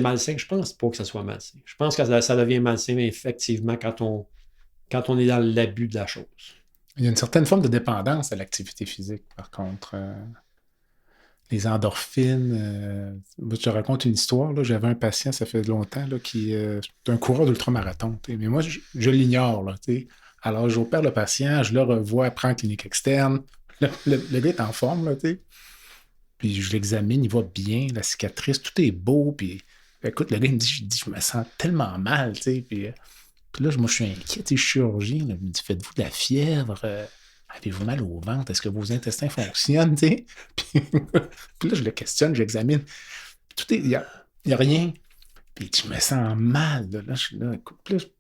malsain? Je pense pas que ça soit malsain. Je pense que ça devient malsain, effectivement, quand on est dans l'abus de la chose. Il y a une certaine forme de dépendance à l'activité physique, par contre. Les endorphines. Je te raconte une histoire. Là. J'avais un patient, ça fait longtemps, là, qui est un coureur d'ultramarathon. Mais moi, je l'ignore. Là, alors, j'opère le patient, je le revois après en clinique externe. Le gars est en forme, là, tu sais. Puis je l'examine, il va bien, la cicatrice, tout est beau. Puis écoute, le gars il me dit, je me sens tellement mal, tu sais. Puis là, moi, je suis inquiet, tu sais, chirurgien. Là, il me dit, faites-vous de la fièvre? Avez-vous mal au ventre? Est-ce que vos intestins fonctionnent, tu sais? Puis là, je le questionne, j'examine. Il n'y a rien. Puis je me sens mal. Là, je suis là, écoute,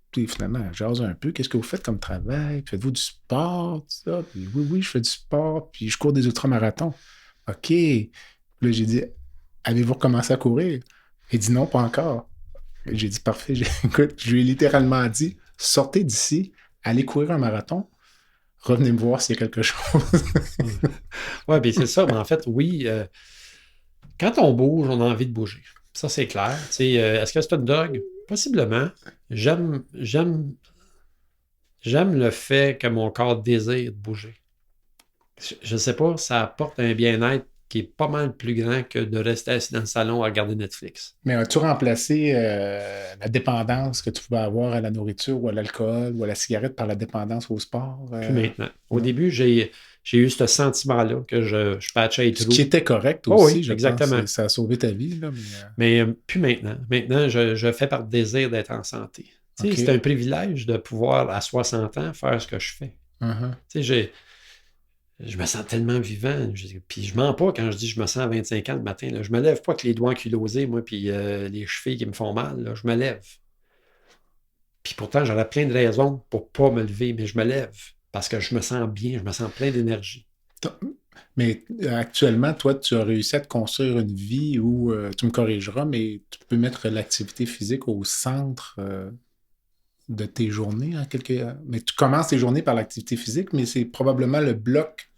puis finalement, je jase un peu. Qu'est-ce que vous faites comme travail? Puis faites-vous du sport? Tout ça? Puis oui, je fais du sport. Puis je cours des ultramarathons. OK. Puis là, j'ai dit, avez-vous recommencé à courir? Il dit non, pas encore. J'ai dit, parfait. Écoute, je lui ai littéralement dit, sortez d'ici, allez courir un marathon, revenez me voir s'il y a quelque chose. Oui, bien c'est ça. Mais en fait, oui, quand on bouge, on a envie de bouger. Ça, c'est clair. Tu sais, est-ce que c'est une drogue? Possiblement. J'aime le fait que mon corps désire bouger. Je ne sais pas, ça apporte un bien-être qui est pas mal plus grand que de rester assis dans le salon à regarder Netflix. Mais as-tu remplacé la dépendance que tu pouvais avoir à la nourriture ou à l'alcool ou à la cigarette par la dépendance au sport? Plus maintenant. Au début, j'ai eu ce sentiment-là que je patchais les Ce trous. qui était correct Oh aussi, oui, je exactement. pense. Ça a sauvé ta vie. Là, mais plus maintenant. Maintenant, je fais par désir d'être en santé. Tu sais, c'est un privilège de pouvoir, à 60 ans, faire ce que je fais. Tu sais, je me sens tellement vivant. Puis je mens pas quand je dis que je me sens à 25 ans le matin. Là. Je me lève pas avec les doigts ankylosés, moi, puis les chevilles qui me font mal. Là. Je me lève. Puis pourtant, j'aurais plein de raisons pour pas me lever, mais je me lève parce que je me sens bien, je me sens plein d'énergie. Mais actuellement, toi, tu as réussi à te construire une vie où, tu me corrigeras, mais tu peux mettre l'activité physique au centre de tes journées. Mais tu commences tes journées par l'activité physique, mais c'est probablement le bloc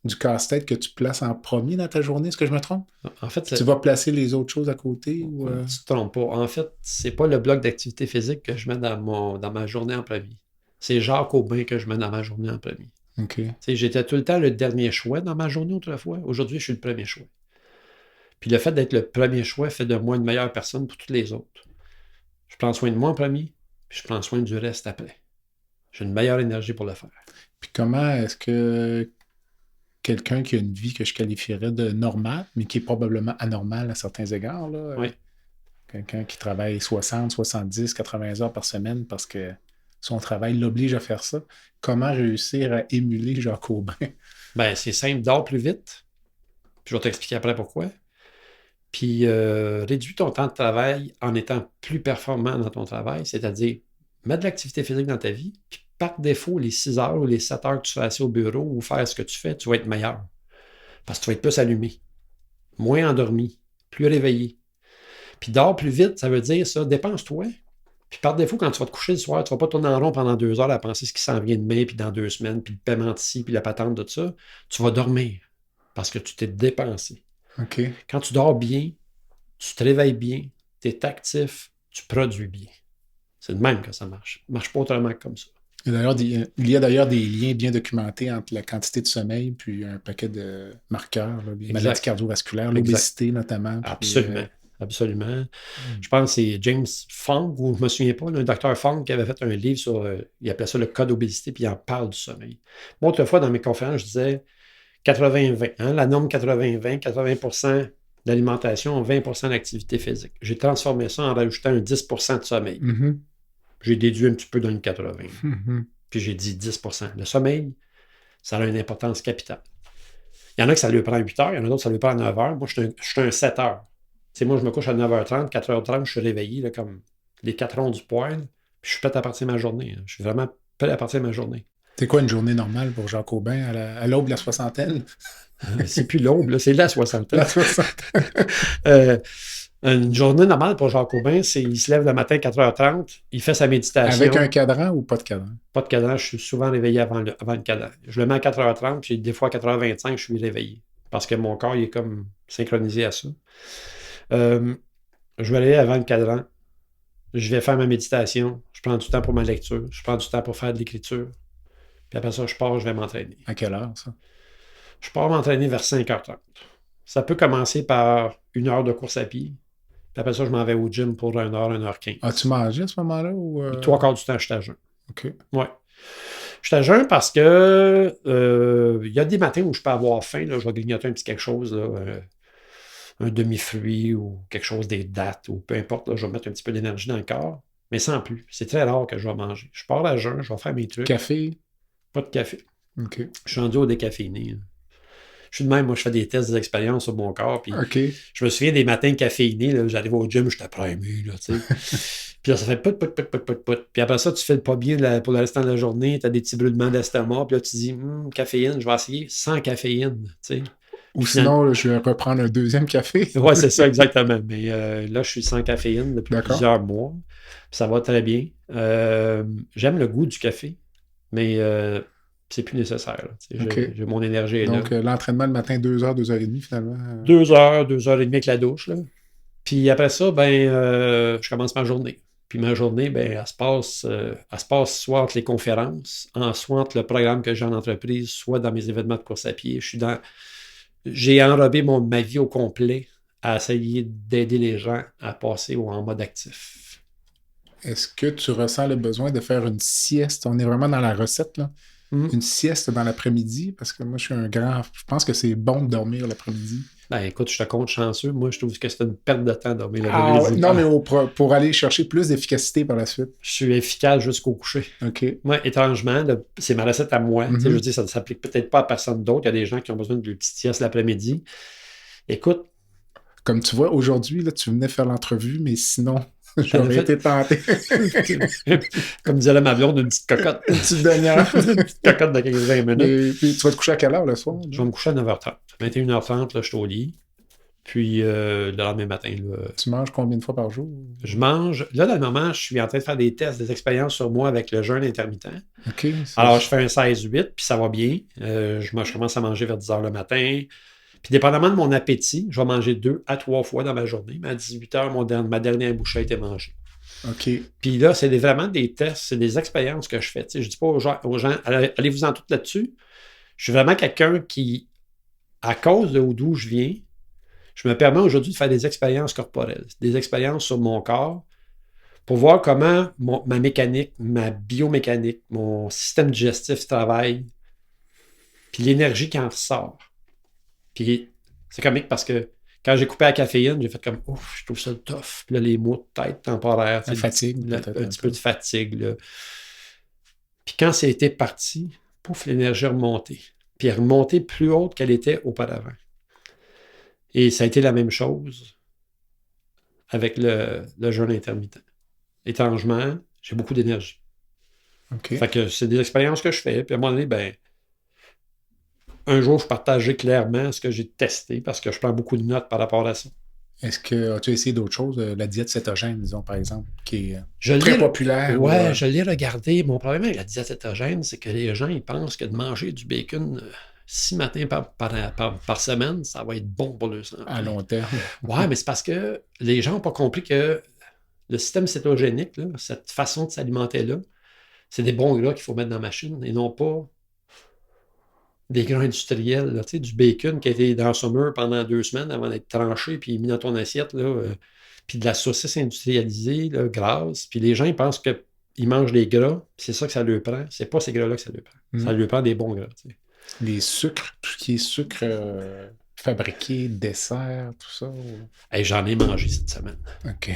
du casse-tête que tu places en premier dans ta journée. Est-ce que je me trompe? En fait, tu vas placer les autres choses à côté? Ou, Tu te trompes pas. En fait, c'est pas le bloc d'activité physique que je mets dans ma journée en premier. C'est Jacques Aubin que je mets dans ma journée en premier. OK. J'étais tout le temps le dernier choix dans ma journée autrefois. Aujourd'hui, je suis le premier choix. Puis le fait d'être le premier choix fait de moi une meilleure personne pour toutes les autres. Je prends soin de moi en premier, puis je prends soin du reste après. J'ai une meilleure énergie pour le faire. Puis comment est-ce que quelqu'un qui a une vie que je qualifierais de normale, mais qui est probablement anormale à certains égards, là, oui. Quelqu'un qui travaille 60, 70, 80 heures par semaine parce que son travail l'oblige à faire ça, comment réussir à émuler Jacques Aubin? Ben, c'est simple, dors plus vite. Puis je vais t'expliquer après pourquoi. Puis réduis ton temps de travail en étant plus performant dans ton travail, c'est-à-dire mettre de l'activité physique dans ta vie, puis par défaut, les 6 heures ou les 7 heures que tu fais assis au bureau ou faire ce que tu fais, tu vas être meilleur. Parce que tu vas être plus allumé, moins endormi, plus réveillé. Puis dors plus vite, ça veut dire ça, dépense-toi. Puis par défaut, quand tu vas te coucher le soir, tu ne vas pas tourner en rond pendant 2 heures à penser ce qui s'en vient demain, puis dans 2 semaines, puis le paiement d'ici, puis la patente de ça. Tu vas dormir parce que tu t'es dépensé. OK. Quand tu dors bien, tu te réveilles bien, tu es actif, tu produis bien. C'est de même que ça marche. Ça ne marche pas autrement que comme ça. Il y a d'ailleurs des liens bien documentés entre la quantité de sommeil puis un paquet de marqueurs, là, les maladies cardiovasculaires, l'obésité notamment. Absolument. Absolument. Je pense que c'est James Fong, ou je ne me souviens pas, un docteur Fong qui avait fait un livre sur, il appelait ça le code d'obésité, puis il en parle du sommeil. Moi, autrefois, dans mes conférences, je disais 80-20, la norme 80-20, 80% d'alimentation, 20% d'activité physique. J'ai transformé ça en rajoutant un 10% de sommeil. Mm-hmm. J'ai déduit un petit peu dans le 80. Mm-hmm. Puis j'ai dit 10%. Le sommeil, ça a une importance capitale. Il y en a que ça lui prend 8 heures, il y en a d'autres que ça lui prend 9 heures. Moi, je suis un 7 heures. Tu sais, moi, je me couche à 9h30, 4h30, je suis réveillé, là, comme les 4 ronds du poil, puis je suis prêt à partir de ma journée. Hein. Je suis vraiment prêt à partir de ma journée. C'est quoi une journée normale pour Jacques Aubin à l'aube de la soixantaine? C'est plus l'aube, là, c'est la soixantaine. La soixantaine. Une journée normale pour Jacques Aubin, c'est il se lève le matin 4h30, il fait sa méditation. Avec un cadran ou pas de cadran? Pas de cadran, je suis souvent réveillé avant le cadran. Je le mets à 4h30, puis des fois à 4h25, je suis réveillé. Parce que mon corps, il est comme synchronisé à ça. Je vais aller avant le cadran. Je vais faire ma méditation. Je prends du temps pour ma lecture. Je prends du temps pour faire de l'écriture. Puis après ça, je pars, je vais m'entraîner. À quelle heure, ça? Je pars m'entraîner vers 5h30. Ça peut commencer par 1 heure de course à pied. Puis après ça, je m'en vais au gym pour 1 heure, 1h15. As-tu mangé à ce moment-là? Ou 3/4 du temps, je suis à jeun. OK. Ouais. Je suis à jeun parce que il y a des matins où je peux avoir faim. Là, je vais grignoter un petit quelque chose, là, un demi-fruit ou quelque chose, des dattes ou peu importe. Là, je vais mettre un petit peu d'énergie dans le corps, mais sans plus. C'est très rare que je vais manger. Je pars à jeun, je vais faire mes trucs. Café? Pas de café. OK. Je suis rendu au décaféiné. Là. Je suis de même, moi, je fais des tests, des expériences sur mon corps. Puis OK. Je me souviens des matins caféinés, là, j'arrive au gym, j'étais primé, là, tu sais. Puis là, ça fait pout. Puis après ça, tu fais le pas bien pour le restant de la journée, tu as des petits brûlements d'estomac, puis là, tu dis, caféine, je vais essayer sans caféine, tu sais. Ou sinon, là, je vais reprendre un deuxième café. Oui, c'est ça, exactement. Mais là, je suis sans caféine depuis plusieurs mois. Puis ça va très bien. J'aime le goût du café, mais c'est plus nécessaire. Là. OK. J'ai mon énergie est Donc, là. l'entraînement le matin, 2 heures, 2 heures et demie, finalement. 2 heures et demie avec la douche. Là. Puis après ça, je commence ma journée. Puis ma journée, elle se passe soit entre les conférences, soit entre le programme que j'ai en entreprise, soit dans mes événements de course à pied. J'ai enrobé ma vie au complet à essayer d'aider les gens à passer en mode actif. Est-ce que tu ressens le besoin de faire une sieste? On est vraiment dans la recette, là. Une sieste dans l'après-midi, parce que moi, je pense que c'est bon de dormir l'après-midi. Écoute, je te compte chanceux. Moi, je trouve que c'est une perte de temps de dormir l'après-midi. Non, mais pour aller chercher plus d'efficacité par la suite. Je suis efficace jusqu'au coucher. OK. Moi, étrangement, c'est ma recette à moi. Je veux dire, ça ne s'applique peut-être pas à personne d'autre. Il y a des gens qui ont besoin d'une petite sieste l'après-midi. Écoute. Comme tu vois, aujourd'hui, là, tu venais faire l'entrevue, mais sinon... J'aurais été tenté. Comme disait ma blonde, une petite cocotte. Une petite demi-heure. Une petite cocotte de 15-20 minutes. Et puis, tu vas te coucher à quelle heure le soir? Je vais me coucher à 9h30. 21h30, là, je suis au lit. Puis, le lendemain matin... Là, tu manges combien de fois par jour? Je mange... Là, dans le moment, je suis en train de faire des tests, des expériences sur moi avec le jeûne intermittent. OK. Alors, je fais un 16-8, puis ça va bien. Je commence à manger vers 10h le matin. Puis, dépendamment de mon appétit, je vais manger 2 à 3 fois dans ma journée. Mais à 18h, ma dernière bouchée a été mangée. OK. Puis là, c'est vraiment des tests, c'est des expériences que je fais. Je ne dis pas aux gens allez-vous-en tout là-dessus. Je suis vraiment quelqu'un qui, à cause d'où je viens, je me permets aujourd'hui de faire des expériences corporelles, des expériences sur mon corps pour voir comment ma mécanique, ma biomécanique, mon système digestif travaille, puis l'énergie qui en ressort. Puis c'est comique parce que quand j'ai coupé la caféine, j'ai fait comme « Ouf, je trouve ça tough. » Puis là, les maux de tête temporaires. La fatigue. Un petit peu de fatigue. Là. Puis quand c'était parti, pouf, l'énergie est remontée. Puis elle est remontée plus haute qu'elle était auparavant. Et ça a été la même chose avec le jeûne intermittent. Étrangement, j'ai beaucoup d'énergie. Okay. Fait que c'est des expériences que je fais. Puis à un moment donné, un jour, je partageais clairement ce que j'ai testé parce que je prends beaucoup de notes par rapport à ça. Est-ce que as-tu essayé d'autres choses? La diète cétogène, disons, par exemple, qui est très populaire. Oui, je l'ai regardé. Mon problème avec la diète cétogène, c'est que les gens, ils pensent que de manger du bacon 6 matins par semaine, ça va être bon pour le santé. À long terme. Oui, mais c'est parce que les gens n'ont pas compris que le système cétogénique, là, cette façon de s'alimenter-là, c'est des bons gras qu'il faut mettre dans la machine et non pas des gras industriels, là, du bacon qui a été dans le saumur pendant 2 semaines avant d'être tranché puis mis dans ton assiette, là, puis de la saucisse industrialisée, là, grasse. Puis les gens, ils pensent qu'ils mangent des gras, puis c'est ça que ça leur prend. C'est pas ces gras-là que ça leur prend. Ça leur prend des bons gras. T'sais. Les sucres, tout ce qui est sucre fabriqué, dessert, tout ça. Hey, j'en ai mangé cette semaine. OK.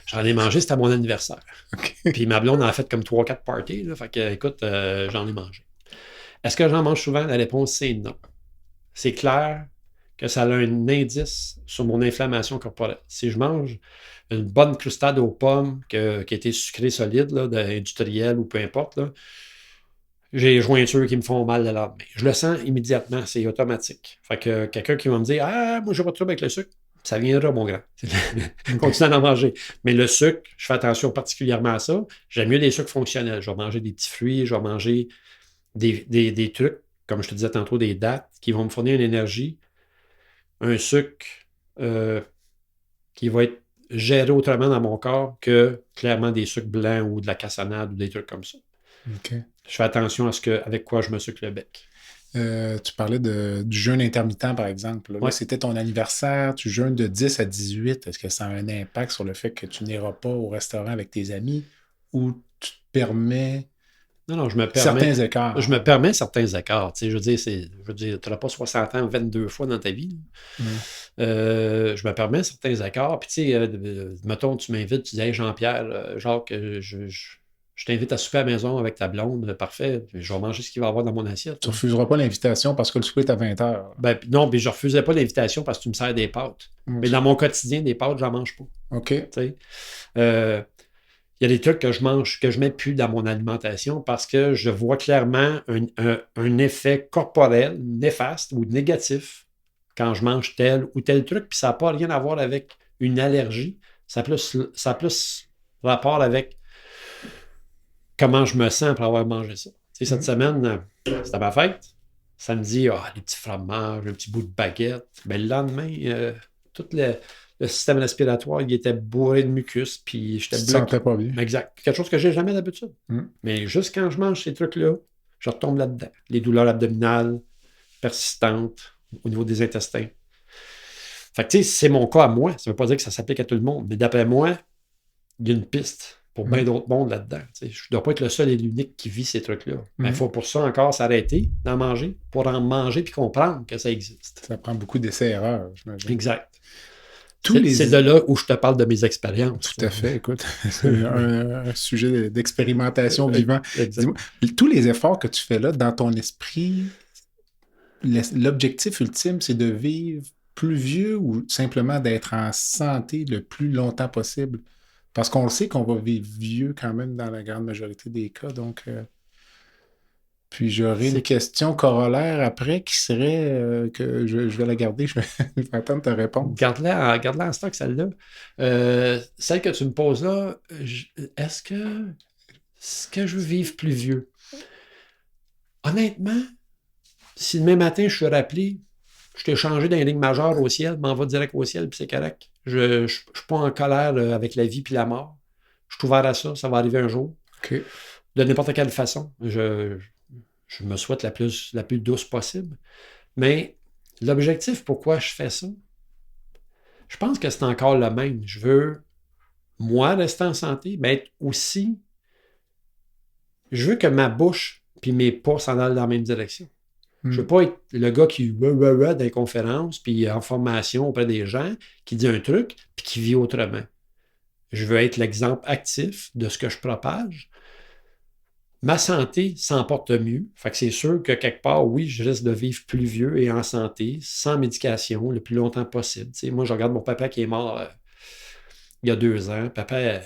J'en ai mangé, c'était à mon anniversaire. Okay. Puis ma blonde en a fait comme 3-4 parties. Là, fait que, écoute, j'en ai mangé. Est-ce que j'en mange souvent? La réponse, c'est non. C'est clair que ça a un indice sur mon inflammation corporelle. Si je mange une bonne croustade aux pommes qui a été sucrée solide, là, industrielle ou peu importe, là, j'ai les jointures qui me font mal le lendemain. Je le sens immédiatement, c'est automatique. Fait que quelqu'un qui va me dire « Ah, moi, j'ai pas de trouble avec le sucre », ça viendra, mon grand. Continue à en manger. Mais le sucre, je fais attention particulièrement à ça. J'aime mieux des sucres fonctionnels. Je vais manger des petits fruits, je vais manger des trucs, comme je te disais tantôt, des dattes qui vont me fournir une énergie, un sucre qui va être géré autrement dans mon corps que clairement des sucres blancs ou de la cassonade ou des trucs comme ça. Okay. Je fais attention à avec quoi je me sucre le bec. Tu parlais du jeûne intermittent, par exemple. Là, c'était ton anniversaire, tu jeûnes de 10 à 18. Est-ce que ça a un impact sur le fait que tu n'iras pas au restaurant avec tes amis ou tu te permets... Non, je me permets... Certains écarts. Je me permets certains écarts. Tu sais, je veux dire, tu n'auras pas 60 ans 22 fois dans ta vie. Je me permets certains écarts. Puis, tu sais, mettons, tu m'invites, tu dis « Hey, Jean-Pierre, Jacques, je t'invite à souper à la maison avec ta blonde, parfait, je vais manger ce qu'il va y avoir dans mon assiette. » Tu ne refuseras pas l'invitation parce que le souper est à 20h. Ben, non, mais je ne refusais pas l'invitation parce que tu me sers des pâtes. Mais dans mon quotidien, des pâtes, je n'en mange pas. OK. Il y a des trucs que je mange, que je ne mets plus dans mon alimentation parce que je vois clairement un effet corporel néfaste ou négatif quand je mange tel ou tel truc, puis ça n'a pas rien à voir avec une allergie. Ça a plus rapport avec comment je me sens après avoir mangé ça. Cette semaine, C'était ma fête. Samedi, des petits fromages, un petit bout de baguette. Mais le lendemain, tout le système respiratoire, il était bourré de mucus, puis j'étais Tu te bloqué. sentais pas bien. Exact. Quelque chose que j'ai jamais d'habitude. Mais juste quand je mange ces trucs-là, je retombe là-dedans. Les douleurs abdominales persistantes au niveau des intestins. Fait que, tu sais, c'est mon cas à moi. Ça veut pas dire que ça s'applique à tout le monde. Mais d'après moi, il y a une piste pour bien d'autres mondes là-dedans. Tu sais, je ne dois pas être le seul et l'unique qui vit ces trucs-là. Mais il faut pour ça encore s'arrêter d'en manger, pour en manger puis comprendre que ça existe. Ça prend beaucoup d'essais-erreurs, j'imagine. Exact. C'est de là où je te parle de mes expériences. Tout à fait, écoute. C'est un sujet d'expérimentation vivant. Exact. Tous les efforts que tu fais là, dans ton esprit, l'objectif ultime, c'est de vivre plus vieux ou simplement d'être en santé le plus longtemps possible? Parce qu'on le sait qu'on va vivre vieux quand même dans la grande majorité des cas, donc... Puis j'aurais une question corollaire après qui serait que je vais la garder, je vais attendre ta réponse. Garde-la en stock, celle-là. Celle que tu me poses là, est-ce que je veux vivre plus vieux? Honnêtement, si demain matin je suis rappelé, je t'ai changé d'une ligne majeure au ciel, m'en va direct au ciel, puis c'est correct. Je ne suis pas en colère avec la vie puis la mort. Je suis ouvert à ça, ça va arriver un jour. Okay. De n'importe quelle façon. Je me souhaite la plus douce possible. Mais l'objectif, pourquoi je fais ça, je pense que c'est encore le même. Je veux, moi, rester en santé, mais être aussi... Je veux que ma bouche puis mes pas s'en aillent dans la même direction. Je veux pas être le gars qui dans les conférences puis en formation auprès des gens, qui dit un truc puis qui vit autrement. Je veux être l'exemple actif de ce que je propage. Ma santé s'en porte mieux. Fait que c'est sûr que quelque part, oui, je risque de vivre plus vieux et en santé, sans médication, le plus longtemps possible. Tu sais, moi, je regarde mon papa qui est mort il y a 2 ans. Papa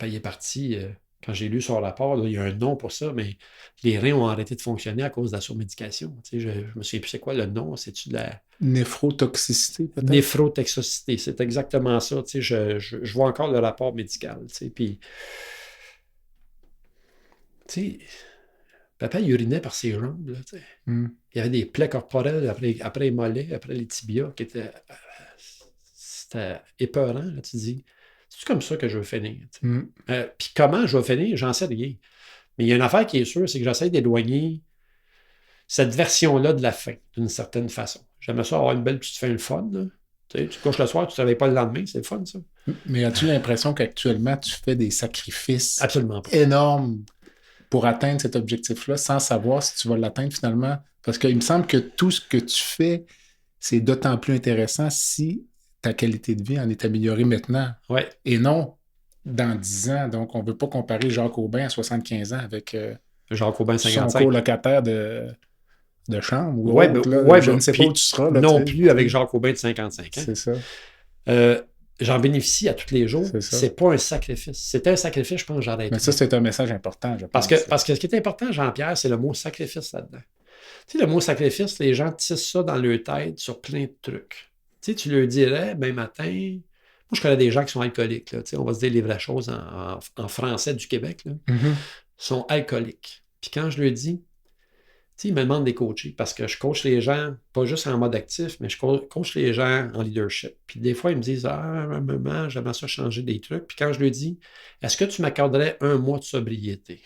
il est parti, quand j'ai lu son rapport, là, il y a un nom pour ça, mais les reins ont arrêté de fonctionner à cause de la surmédication. Tu sais, je me souviens plus c'est quoi le nom, c'est-tu de la... Néphrotoxicité, peut-être? Néphrotoxicité, c'est exactement ça. Tu sais, je vois encore le rapport médical. Tu sais, puis... Tu sais, papa, il urinait par ses jambes. Là, tu sais. Il y avait des plaies corporelles après les mollets, après les tibias, qui étaient... c'était épeurant. Là, tu te dis, c'est comme ça que je veux finir. Puis comment je vais finir, j'en sais rien. Mais il y a une affaire qui est sûre, c'est que j'essaie d'éloigner cette version-là de la fin, d'une certaine façon. J'aimerais ça avoir une belle petite fin le fun. Là. Tu sais, tu te couches le soir, tu ne te réveilles pas le lendemain, c'est le fun, ça. Mais as-tu l'impression qu'actuellement, tu fais des sacrifices absolument pas énormes pour atteindre cet objectif-là, sans savoir si tu vas l'atteindre finalement? Parce qu'il me semble que tout ce que tu fais, c'est d'autant plus intéressant si ta qualité de vie en est améliorée maintenant. Ouais. Et non dans 10 ans. Donc, on ne veut pas comparer Jacques Aubin à 75 ans avec Jacques Aubin 55. son colocataire de chambre. Ou ouais, autre, ben, là, ouais, je ne sais pas où tu seras. Là, non plus avec Jacques Aubin de 55 ans. C'est ça. J'en bénéficie à tous les jours. C'est pas un sacrifice. C'était un sacrifice, je pense que j'arrête. Mais ça, c'est un message important, je pense. Parce que ce qui est important, Jean-Pierre, c'est le mot sacrifice là-dedans. Tu sais, le mot sacrifice, les gens tissent ça dans leur tête sur plein de trucs. Tu sais, tu leur dirais, ben matin... Moi, je connais des gens qui sont alcooliques. Là, tu sais, on va se dire les vraies choses en français du Québec. Là. Sont alcooliques. Puis quand je leur dis... Tu sais, ils me demandent des coachés parce que je coach les gens, pas juste en mode actif, mais je coach les gens en leadership. Puis des fois, ils me disent « Ah, maman, j'aimerais ça changer des trucs. » Puis quand je leur dis « Est-ce que tu m'accorderais 1 mois de sobriété? »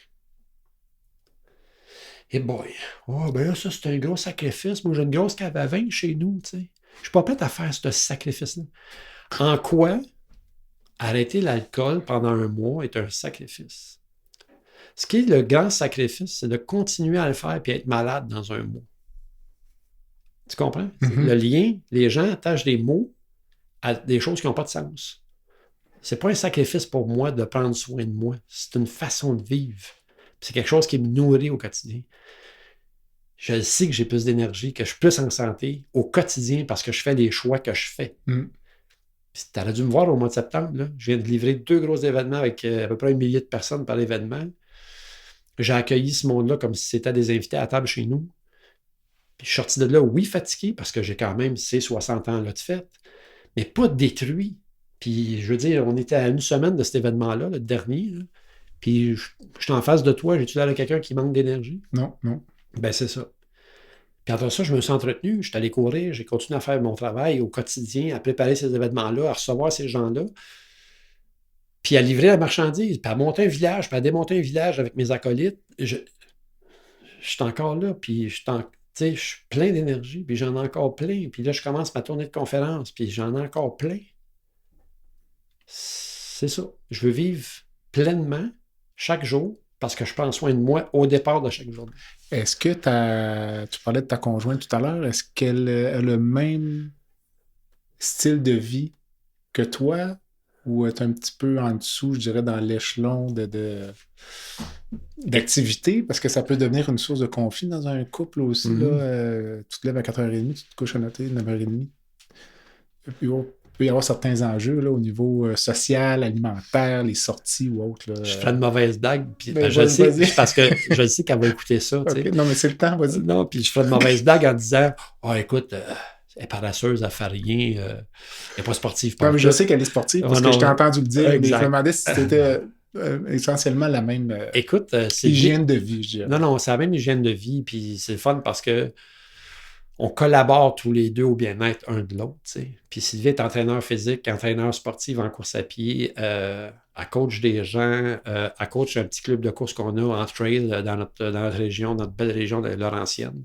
Et boy, oh, ben là, ça, c'est un gros sacrifice. Moi, j'ai une grosse cave à vin chez nous, tu sais. Je suis pas prêt à faire ce sacrifice-là. En quoi arrêter l'alcool pendant 1 mois est un sacrifice? Ce qui est le grand sacrifice, c'est de continuer à le faire et être malade dans 1 mois. Tu comprends? Le lien, les gens attachent des mots à des choses qui n'ont pas de sens. C'est pas un sacrifice pour moi de prendre soin de moi. C'est une façon de vivre. C'est quelque chose qui me nourrit au quotidien. Je sais que j'ai plus d'énergie, que je suis plus en santé au quotidien parce que je fais les choix que je fais. Tu aurais dû me voir au mois de septembre. Là. Je viens de livrer 2 gros événements avec à peu près 1 millier de personnes par événement. J'ai accueilli ce monde-là comme si c'était des invités à table chez nous. Puis je suis sorti de là, oui, fatigué, parce que j'ai quand même ces 60 ans-là de fête, mais pas détruit. Puis je veux dire, on était à 1 semaine de cet événement-là, le dernier. Là. Puis je suis en face de toi, j'ai-tu l'air de quelqu'un qui manque d'énergie? Non. Ben, c'est ça. Puis après ça, je me suis entretenu, je suis allé courir, j'ai continué à faire mon travail au quotidien, à préparer ces événements-là, à recevoir ces gens-là, puis à livrer la marchandise, puis à monter un village, puis à démonter un village avec mes acolytes. Je suis encore là, puis tu sais, je suis plein d'énergie, puis j'en ai encore plein. Puis là, je commence ma tournée de conférences, puis j'en ai encore plein. C'est ça. Je veux vivre pleinement chaque jour parce que je prends soin de moi au départ de chaque journée. Est-ce que tu parlais de ta conjointe tout à l'heure, est-ce qu'elle a le même style de vie que toi ou est un petit peu en dessous, je dirais, dans l'échelon d'activité? Parce que ça peut devenir une source de conflit dans un couple aussi. Là, tu te lèves à 4h30, tu te couches à noter 9h30. Il peut y avoir certains enjeux là, au niveau social, alimentaire, les sorties ou autres. Là. Je ferai une mauvaise blague, puis Ben, je le sais, vas-y. parce que je sais qu'elle va écouter ça. Tu sais. Ok, non, mais c'est le temps, vas-y. Non, puis je ferai une mauvaise blague en disant écoute, elle est paresseuse, elle fait rien, elle n'est pas sportive. Non, mais je sais qu'elle est sportive parce que je t'ai entendu le dire, mais je me demandais si c'était essentiellement la même Écoute, c'est hygiène de vie, je dirais. Non, c'est la même hygiène de vie, puis c'est le fun parce que on collabore tous les deux au bien-être un de l'autre. Tu sais. Puis Sylvie est entraîneur physique, entraîneur sportif en course à pied, elle coach des gens, elle coach un petit club de course qu'on a en trail dans notre région, notre belle région de Laurentienne.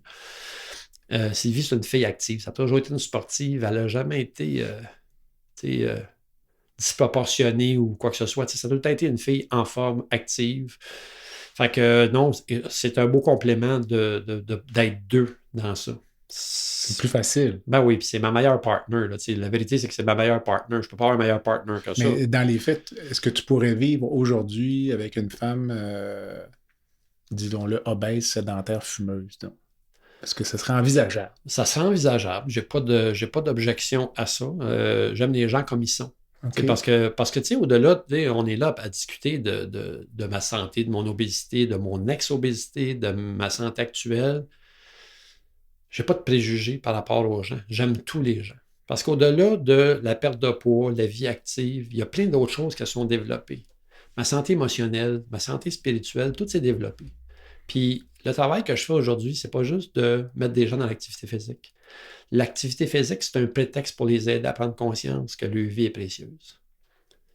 Sylvie, c'est une fille active. Ça a toujours été une sportive. Elle n'a jamais été disproportionnée ou quoi que ce soit. Tu sais, ça a toujours été une fille en forme, active. Fait que non, c'est un beau complément d'être deux dans ça. C'est plus facile. Ben oui, puis c'est ma meilleure partner. Là, la vérité, c'est que c'est ma meilleure partner. Je ne peux pas avoir un meilleur partner que ça. Mais dans les faits, est-ce que tu pourrais vivre aujourd'hui avec une femme, disons-le, obèse, sédentaire, fumeuse? Donc? Est-ce que ce serait envisageable? Ça serait envisageable. J'ai pas d'objection à ça. J'aime les gens comme ils sont. Okay. Parce que tu sais, au-delà, on est là à discuter de ma santé, de mon obésité, de mon ex-obésité, de ma santé actuelle. Je n'ai pas de préjugés par rapport aux gens. J'aime tous les gens. Parce qu'au-delà de la perte de poids, la vie active, il y a plein d'autres choses qui sont développées. Ma santé émotionnelle, ma santé spirituelle, tout s'est développé. Puis le travail que je fais aujourd'hui, c'est pas juste de mettre des gens dans l'activité physique. L'activité physique, c'est un prétexte pour les aider à prendre conscience que leur vie est précieuse.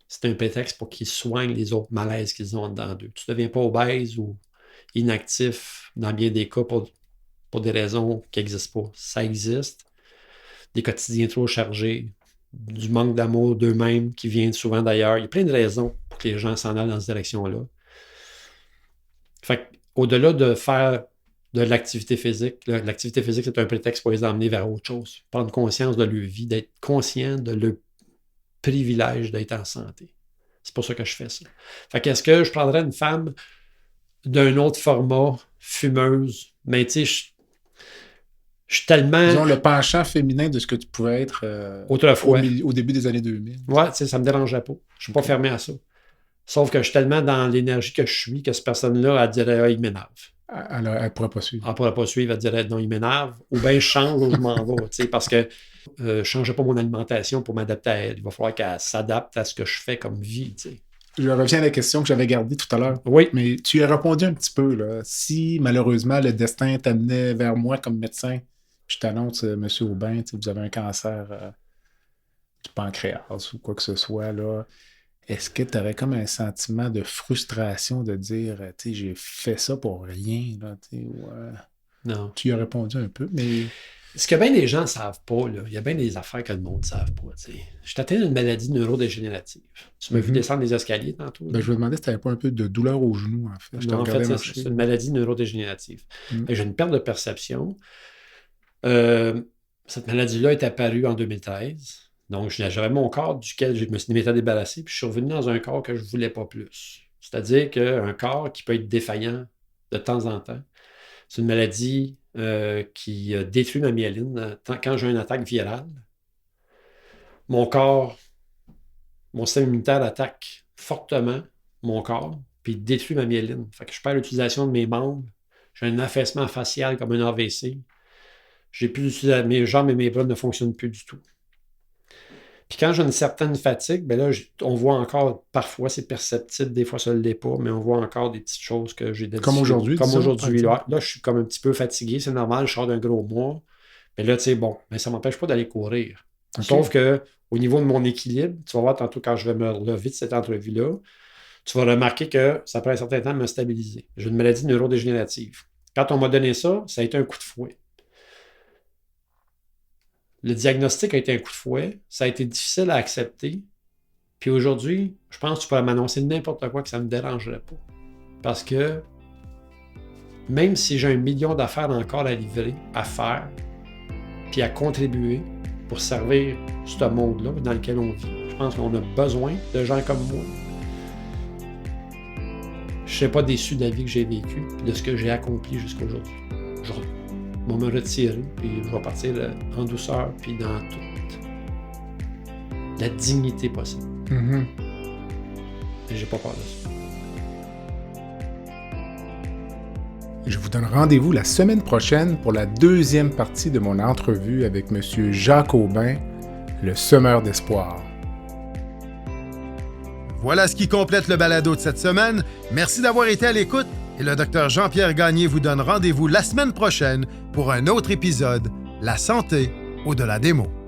C'est un prétexte pour qu'ils soignent les autres malaises qu'ils ont dedans d'eux. Tu ne deviens pas obèse ou inactif dans bien des cas pour des raisons qui n'existent pas. Ça existe. Des quotidiens trop chargés, du manque d'amour d'eux-mêmes qui vient souvent d'ailleurs. Il y a plein de raisons pour que les gens s'en aillent dans cette direction-là. Fait qu'au-delà de faire de l'activité physique, l'activité physique, c'est un prétexte pour les emmener vers autre chose. Prendre conscience de leur vie, d'être conscient de leur privilège d'être en santé. C'est pour ça que je fais ça. Fait qu'est-ce que je prendrais une femme d'un autre format, fumeuse, mais tu sais, je suis tellement... Disons le penchant féminin de ce que tu pouvais être autrefois. Au début des années 2000. Ouais, tu sais, ça me dérangeait pas. Je suis pas fermé à ça. Sauf que je suis tellement dans l'énergie que je suis que cette personne-là, elle dirait, il m'énerve. Elle ne pourrait pas suivre. Elle ne pourrait pas suivre, elle dirait, non, il m'énerve. Ou bien je change ou je m'en vais. Tu sais, parce que je ne changeais pas mon alimentation pour m'adapter à elle. Il va falloir qu'elle s'adapte à ce que je fais comme vie. Tu sais. Je reviens à la question que j'avais gardée tout à l'heure. Oui. Mais tu y as répondu un petit peu. Là. Si malheureusement le destin t'amenait vers moi comme médecin, je t'annonce, M. Aubin, vous avez un cancer du pancréas ou quoi que ce soit, là. Est-ce que tu aurais comme un sentiment de frustration de dire, j'ai fait ça pour rien, là, non. Tu y as répondu un peu, mais... Ce que bien des gens ne savent pas, là, il y a bien des affaires que le monde ne savent pas. T'sais. Je t'atteins d'une maladie neurodégénérative. Tu m'as vu descendre les escaliers tantôt. Ben, je me demandais si tu n'avais pas un peu de douleur au genou, en fait. Non, en fait, c'est une maladie neurodégénérative. J'ai une perte de perception. Cette maladie-là est apparue en 2013. Donc, j'avais mon corps duquel je me suis débarrassé, puis je suis revenu dans un corps que je ne voulais pas plus. C'est-à-dire qu'un corps qui peut être défaillant de temps en temps. C'est une maladie qui détruit ma myéline. Quand j'ai une attaque virale, mon corps, mon système immunitaire attaque fortement mon corps, puis il détruit ma myéline. Fait que je perds l'utilisation de mes membres. J'ai un affaissement facial comme un AVC. J'ai plus d'utilisation, mes jambes et mes bras ne fonctionnent plus du tout. Puis quand j'ai une certaine fatigue, ben là, on voit encore, parfois c'est perceptible, des fois ça ne l'est pas, mais on voit encore des petites choses que j'ai Comme aujourd'hui, Comme disons, aujourd'hui. par Là, je suis comme un petit peu fatigué, c'est normal, je sors d'un gros mois. Mais là, tu sais, bon, mais ça ne m'empêche pas d'aller courir. Ok. Sauf que au niveau de mon équilibre, tu vas voir tantôt quand je vais me relever de cette entrevue-là, tu vas remarquer que ça prend un certain temps de me stabiliser. J'ai une maladie neurodégénérative. Quand on m'a donné ça, ça a été un coup de fouet. Le diagnostic a été un coup de fouet. Ça a été difficile à accepter. Puis aujourd'hui, je pense que tu pourrais m'annoncer n'importe quoi que ça ne me dérangerait pas. Parce que même si j'ai 1 million d'affaires encore à livrer, à faire, puis à contribuer pour servir ce monde-là dans lequel on vit, je pense qu'on a besoin de gens comme moi. Je ne serais pas déçu de la vie que j'ai vécue et de ce que j'ai accompli jusqu'à aujourd'hui. Je vais me retirer, puis je vais partir en douceur, puis dans toute la dignité possible. Mm-hmm. Et j'ai pas peur de ça. Je vous donne rendez-vous la semaine prochaine pour la 2e partie de mon entrevue avec M. Jacques Aubin, le semeur d'espoir. Voilà ce qui complète le balado de cette semaine. Merci d'avoir été à l'écoute et le Dr Jean-Pierre Gagné vous donne rendez-vous la semaine prochaine pour un autre épisode, La santé au-delà des mots.